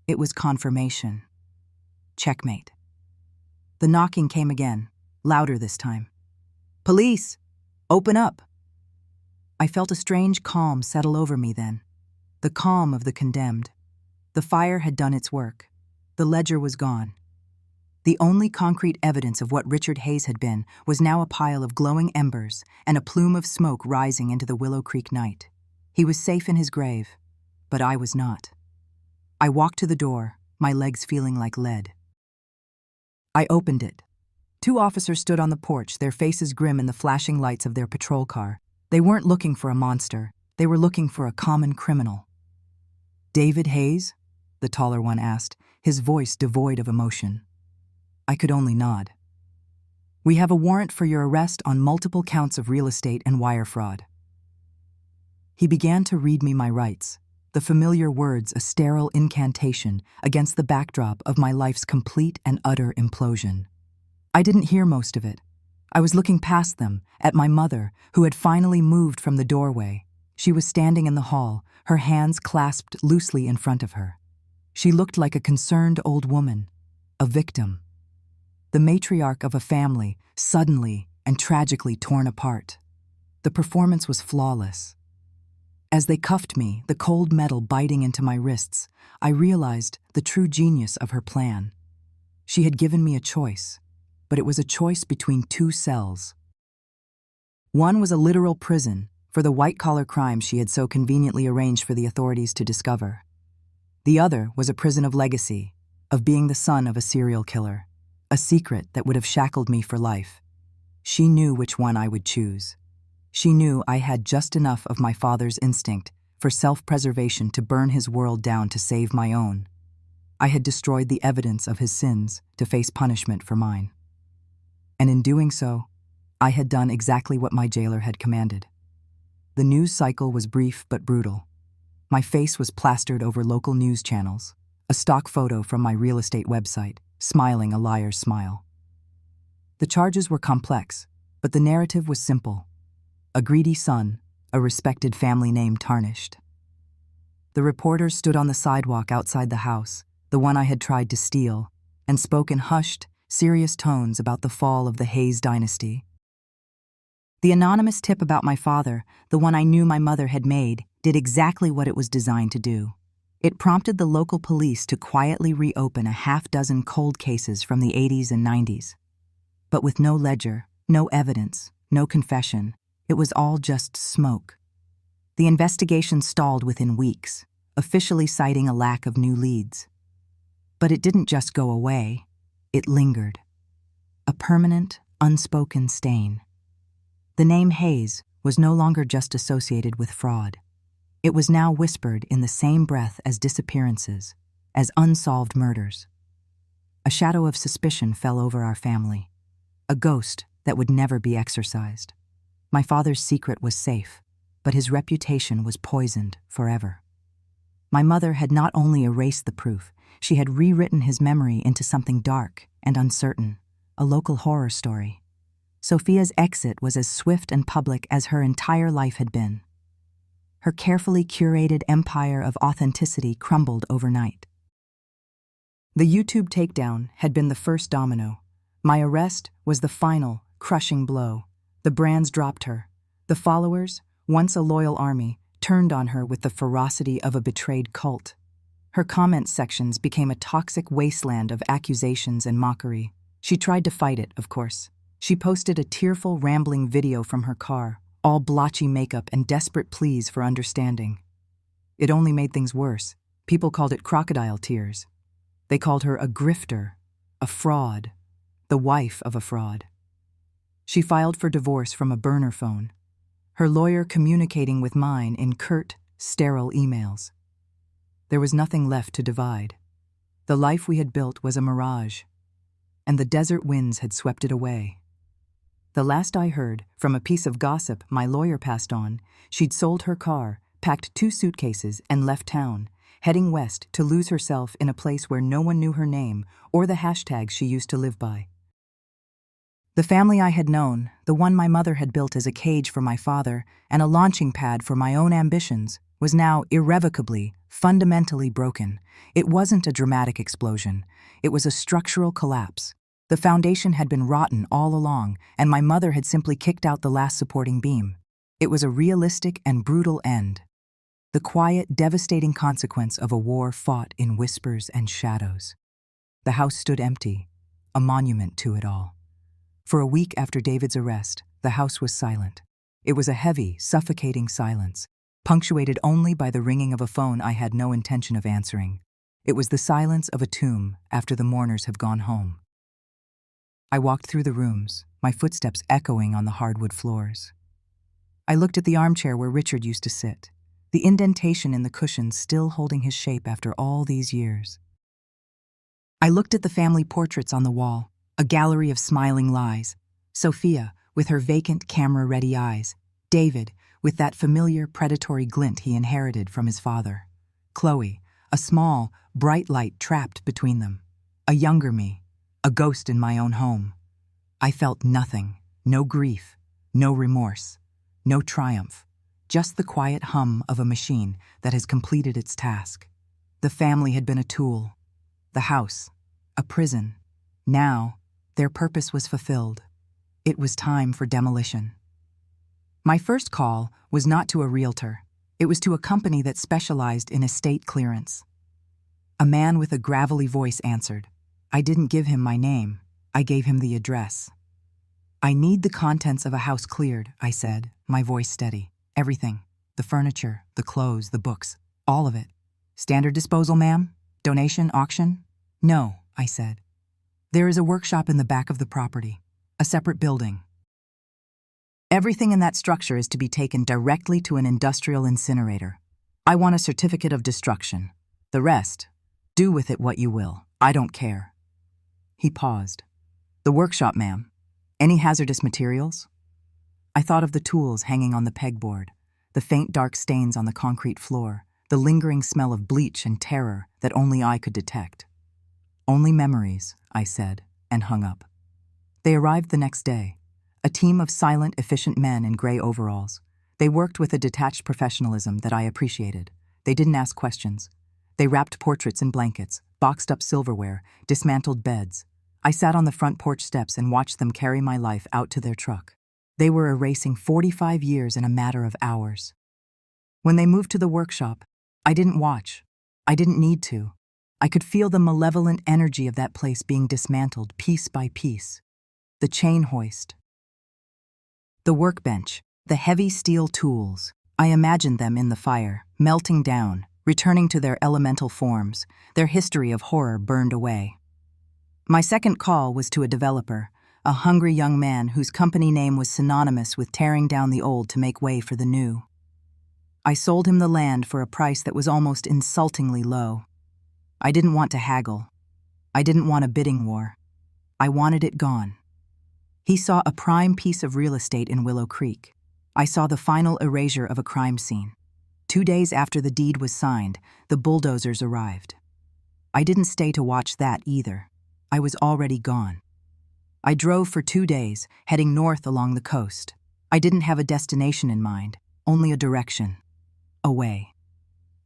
It was confirmation. Checkmate. The knocking came again, louder this time. "Police! Open up!" I felt a strange calm settle over me then. The calm of the condemned. The fire had done its work. The ledger was gone. The only concrete evidence of what Richard Hayes had been was now a pile of glowing embers and a plume of smoke rising into the Willow Creek night. He was safe in his grave, but I was not. I walked to the door, my legs feeling like lead. I opened it. 2 officers stood on the porch, their faces grim in the flashing lights of their patrol car. They weren't looking for a monster. They were looking for a common criminal. "David Hayes?" the taller one asked, his voice devoid of emotion. I could only nod. "We have a warrant for your arrest on multiple counts of real estate and wire fraud." He began to read me my rights, the familiar words a sterile incantation against the backdrop of my life's complete and utter implosion. I didn't hear most of it. I was looking past them, at my mother, who had finally moved from the doorway. She was standing in the hall, her hands clasped loosely in front of her. She looked like a concerned old woman, a victim. The matriarch of a family, suddenly and tragically torn apart. The performance was flawless. As they cuffed me, the cold metal biting into my wrists, I realized the true genius of her plan. She had given me a choice, but it was a choice between 2 cells. One was a literal prison for the white-collar crimes she had so conveniently arranged for the authorities to discover. The other was a prison of legacy, of being the son of a serial killer, a secret that would have shackled me for life. She knew which one I would choose. She knew I had just enough of my father's instinct for self-preservation to burn his world down to save my own. I had destroyed the evidence of his sins to face punishment for mine. And in doing so, I had done exactly what my jailer had commanded. The news cycle was brief but brutal. My face was plastered over local news channels, a stock photo from my real estate website, smiling a liar's smile. The charges were complex, but the narrative was simple. A greedy son, a respected family name tarnished. The reporters stood on the sidewalk outside the house, the one I had tried to steal, and spoke in hushed, serious tones about the fall of the Hayes dynasty. The anonymous tip about my father, the one I knew my mother had made, did exactly what it was designed to do. It prompted the local police to quietly reopen a 6 cold cases from the 80s and 90s. But with no ledger, no evidence, no confession, it was all just smoke. The investigation stalled within weeks, officially citing a lack of new leads. But it didn't just go away, it lingered. A permanent, unspoken stain. The name Hayes was no longer just associated with fraud. It was now whispered in the same breath as disappearances, as unsolved murders. A shadow of suspicion fell over our family, a ghost that would never be exorcised. My father's secret was safe, but his reputation was poisoned forever. My mother had not only erased the proof, she had rewritten his memory into something dark and uncertain, a local horror story. Sophia's exit was as swift and public as her entire life had been. Her carefully curated empire of authenticity crumbled overnight. The YouTube takedown had been the first domino. My arrest was the final, crushing blow. The brands dropped her. The followers, once a loyal army, turned on her with the ferocity of a betrayed cult. Her comment sections became a toxic wasteland of accusations and mockery. She tried to fight it, of course. She posted a tearful, rambling video from her car, all blotchy makeup and desperate pleas for understanding. It only made things worse. People called it crocodile tears. They called her a grifter, a fraud, the wife of a fraud. She filed for divorce from a burner phone, her lawyer communicating with mine in curt, sterile emails. There was nothing left to divide. The life we had built was a mirage, and the desert winds had swept it away. The last I heard, from a piece of gossip my lawyer passed on, she'd sold her car, packed 2 suitcases, and left town, heading west to lose herself in a place where no one knew her name or the hashtags she used to live by. The family I had known, the one my mother had built as a cage for my father and a launching pad for my own ambitions, was now irrevocably, fundamentally broken. It wasn't a dramatic explosion. It was a structural collapse. The foundation had been rotten all along, and my mother had simply kicked out the last supporting beam. It was a realistic and brutal end. The quiet, devastating consequence of a war fought in whispers and shadows. The house stood empty, a monument to it all. For a week after David's arrest, the house was silent. It was a heavy, suffocating silence, punctuated only by the ringing of a phone I had no intention of answering. It was the silence of a tomb after the mourners have gone home. I walked through the rooms, my footsteps echoing on the hardwood floors. I looked at the armchair where Richard used to sit, the indentation in the cushions still holding his shape after all these years. I looked at the family portraits on the wall, a gallery of smiling lies. Sophia, with her vacant, camera-ready eyes. David, with that familiar, predatory glint he inherited from his father. Chloe, a small, bright light trapped between them. A younger me, a ghost in my own home. I felt nothing, no grief, no remorse, no triumph, just the quiet hum of a machine that has completed its task. The family had been a tool, the house, a prison. Now, their purpose was fulfilled. It was time for demolition. My first call was not to a realtor. It was to a company that specialized in estate clearance. A man with a gravelly voice answered. I didn't give him my name. I gave him the address. I need the contents of a house cleared, I said, my voice steady. Everything. The furniture, the clothes, the books. All of it. Standard disposal, ma'am? Donation, auction? No, I said. There is a workshop in the back of the property, a separate building. Everything in that structure is to be taken directly to an industrial incinerator. I want a certificate of destruction. The rest, do with it what you will. I don't care. He paused. The workshop, ma'am. Any hazardous materials? I thought of the tools hanging on the pegboard, the faint dark stains on the concrete floor, the lingering smell of bleach and terror that only I could detect. Only memories, I said, and hung up. They arrived the next day, a team of silent, efficient men in gray overalls. They worked with a detached professionalism that I appreciated. They didn't ask questions. They wrapped portraits in blankets, boxed up silverware, dismantled beds. I sat on the front porch steps and watched them carry my life out to their truck. They were erasing 45 years in a matter of hours. When they moved to the workshop, I didn't watch. I didn't need to. I could feel the malevolent energy of that place being dismantled piece by piece. The chain hoist, the workbench, the heavy steel tools. I imagined them in the fire, melting down, returning to their elemental forms, their history of horror burned away. My second call was to a developer, a hungry young man whose company name was synonymous with tearing down the old to make way for the new. I sold him the land for a price that was almost insultingly low. I didn't want to haggle. I didn't want a bidding war. I wanted it gone. He saw a prime piece of real estate in Willow Creek. I saw the final erasure of a crime scene. 2 days after the deed was signed, the bulldozers arrived. I didn't stay to watch that either. I was already gone. I drove for 2 days, heading north along the coast. I didn't have a destination in mind, only a direction. Away.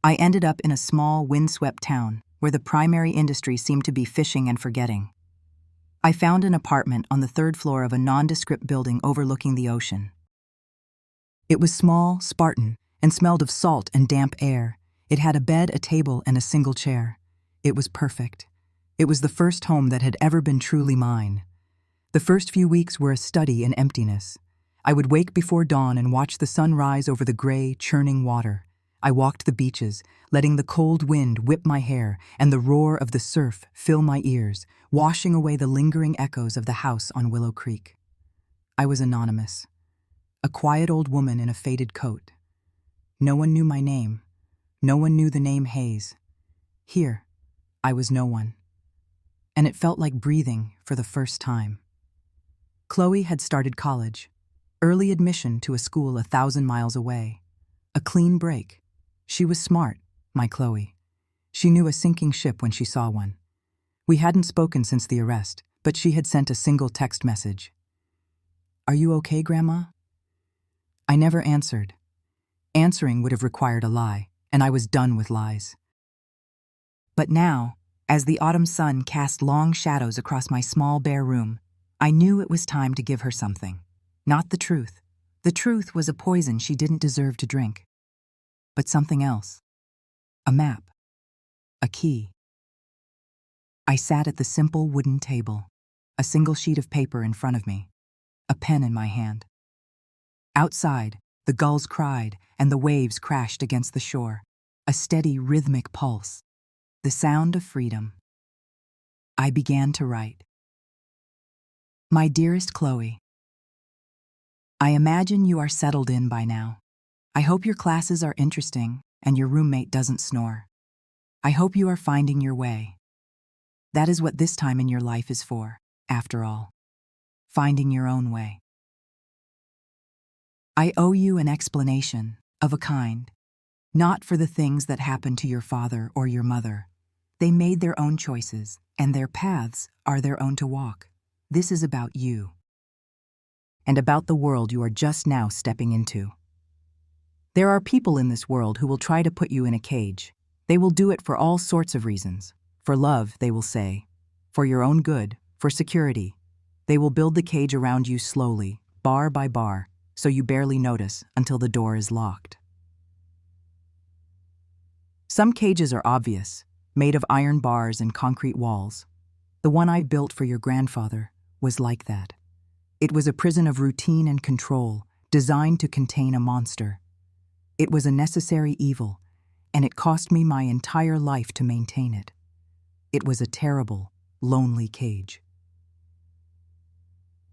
I ended up in a small, windswept town where the primary industry seemed to be fishing and forgetting. I found an apartment on the 3rd floor of a nondescript building overlooking the ocean. It was small, Spartan, and smelled of salt and damp air. It had a bed, a table, and a single chair. It was perfect. It was the first home that had ever been truly mine. The first few weeks were a study in emptiness. I would wake before dawn and watch the sun rise over the gray, churning water. I walked the beaches, letting the cold wind whip my hair and the roar of the surf fill my ears, washing away the lingering echoes of the house on Willow Creek. I was anonymous. A quiet old woman in a faded coat. No one knew my name. No one knew the name Hayes. Here, I was no one. And it felt like breathing for the first time. Chloe had started college. Early admission to a school 1,000 miles away. A clean break. She was smart, my Chloe. She knew a sinking ship when she saw one. We hadn't spoken since the arrest, but she had sent a single text message. "Are you okay, Grandma?" I never answered. Answering would have required a lie, and I was done with lies. But now, as the autumn sun cast long shadows across my small bare room, I knew it was time to give her something. Not the truth. The truth was a poison she didn't deserve to drink. But something else. A map. A key. I sat at the simple wooden table, a single sheet of paper in front of me, a pen in my hand. Outside, the gulls cried and the waves crashed against the shore, a steady rhythmic pulse, the sound of freedom. I began to write. My dearest Chloe, I imagine you are settled in by now. I hope your classes are interesting and your roommate doesn't snore. I hope you are finding your way. That is what this time in your life is for, after all. Finding your own way. I owe you an explanation, of a kind. Not for the things that happened to your father or your mother. They made their own choices, and their paths are their own to walk. This is about you. And about the world you are just now stepping into. There are people in this world who will try to put you in a cage. They will do it for all sorts of reasons. For love, they will say. For your own good, for security. They will build the cage around you slowly, bar by bar, so you barely notice until the door is locked. Some cages are obvious, made of iron bars and concrete walls. The one I built for your grandfather was like that. It was a prison of routine and control, designed to contain a monster. It was a necessary evil, and it cost me my entire life to maintain it. It was a terrible, lonely cage.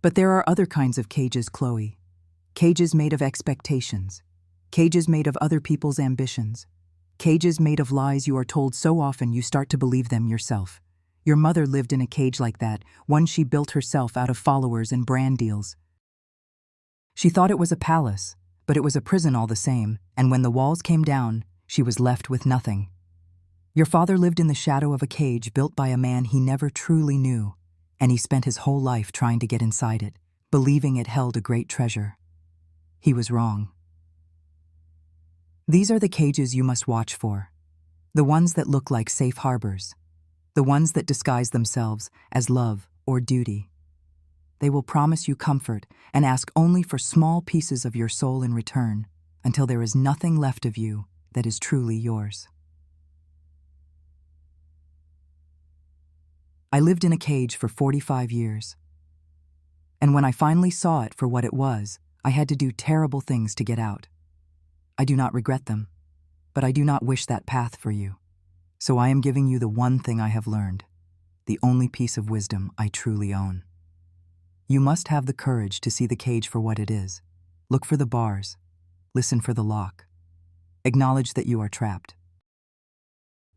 But there are other kinds of cages, Chloe. Cages made of expectations. Cages made of other people's ambitions. Cages made of lies you are told so often you start to believe them yourself. Your mother lived in a cage like that, one she built herself out of followers and brand deals. She thought it was a palace, but it was a prison all the same, and when the walls came down, she was left with nothing. Your father lived in the shadow of a cage built by a man he never truly knew, and he spent his whole life trying to get inside it, believing it held a great treasure. He was wrong. These are the cages you must watch for, the ones that look like safe harbors, the ones that disguise themselves as love or duty. They will promise you comfort and ask only for small pieces of your soul in return, until there is nothing left of you that is truly yours. I lived in a cage for 45 years. And when I finally saw it for what it was, I had to do terrible things to get out. I do not regret them, but I do not wish that path for you. So I am giving you the one thing I have learned, the only piece of wisdom I truly own. You must have the courage to see the cage for what it is. Look for the bars. Listen for the lock. Acknowledge that you are trapped.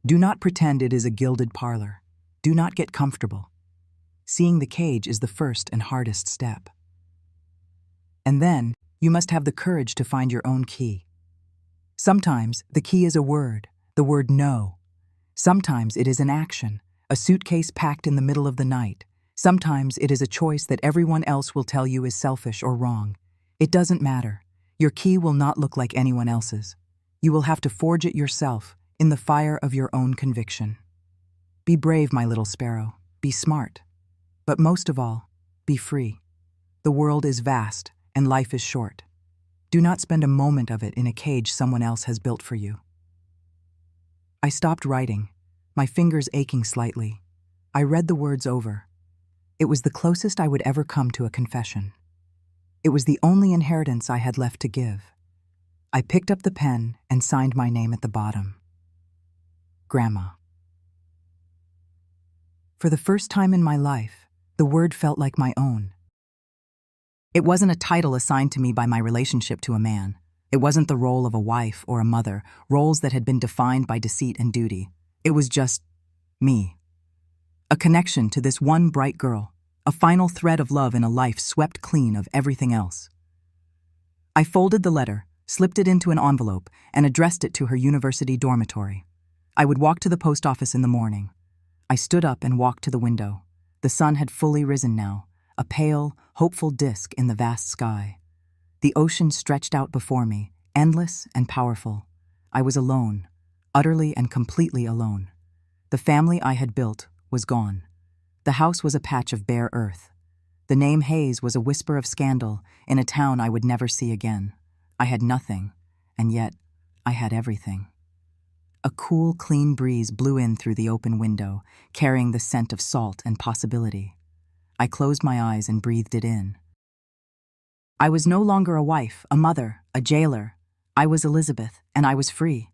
Do not pretend it is a gilded parlor. Do not get comfortable. Seeing the cage is the first and hardest step. And then, You must have the courage to find your own key. Sometimes the key is a word, the word no. Sometimes it is an action, a suitcase packed in the middle of the night. Sometimes it is a choice that everyone else will tell you is selfish or wrong. It doesn't matter. Your key will not look like anyone else's. You will have to forge it yourself in the fire of your own conviction. Be brave, my little sparrow. Be smart. But most of all, be free. The world is vast and life is short. Do not spend a moment of it in a cage someone else has built for you. I stopped writing, my fingers aching slightly. I read the words over. It was the closest I would ever come to a confession. It was the only inheritance I had left to give. I picked up the pen and signed my name at the bottom. Grandma. For the first time in my life, the word felt like my own. It wasn't a title assigned to me by my relationship to a man. It wasn't the role of a wife or a mother, roles that had been defined by deceit and duty. It was just me. A connection to this one bright girl, a final thread of love in a life swept clean of everything else. I folded the letter, slipped it into an envelope, and addressed it to her university dormitory. I would walk to the post office in the morning. I stood up and walked to the window. The sun had fully risen now, a pale, hopeful disk in the vast sky. The ocean stretched out before me, endless and powerful. I was alone, utterly and completely alone. The family I had built was gone. The house was a patch of bare earth. The name Hayes was a whisper of scandal in a town I would never see again. I had nothing, and yet I had everything. A cool, clean breeze blew in through the open window, carrying the scent of salt and possibility. I closed my eyes and breathed it in. I was no longer a wife, a mother, a jailer. I was Elizabeth, and I was free.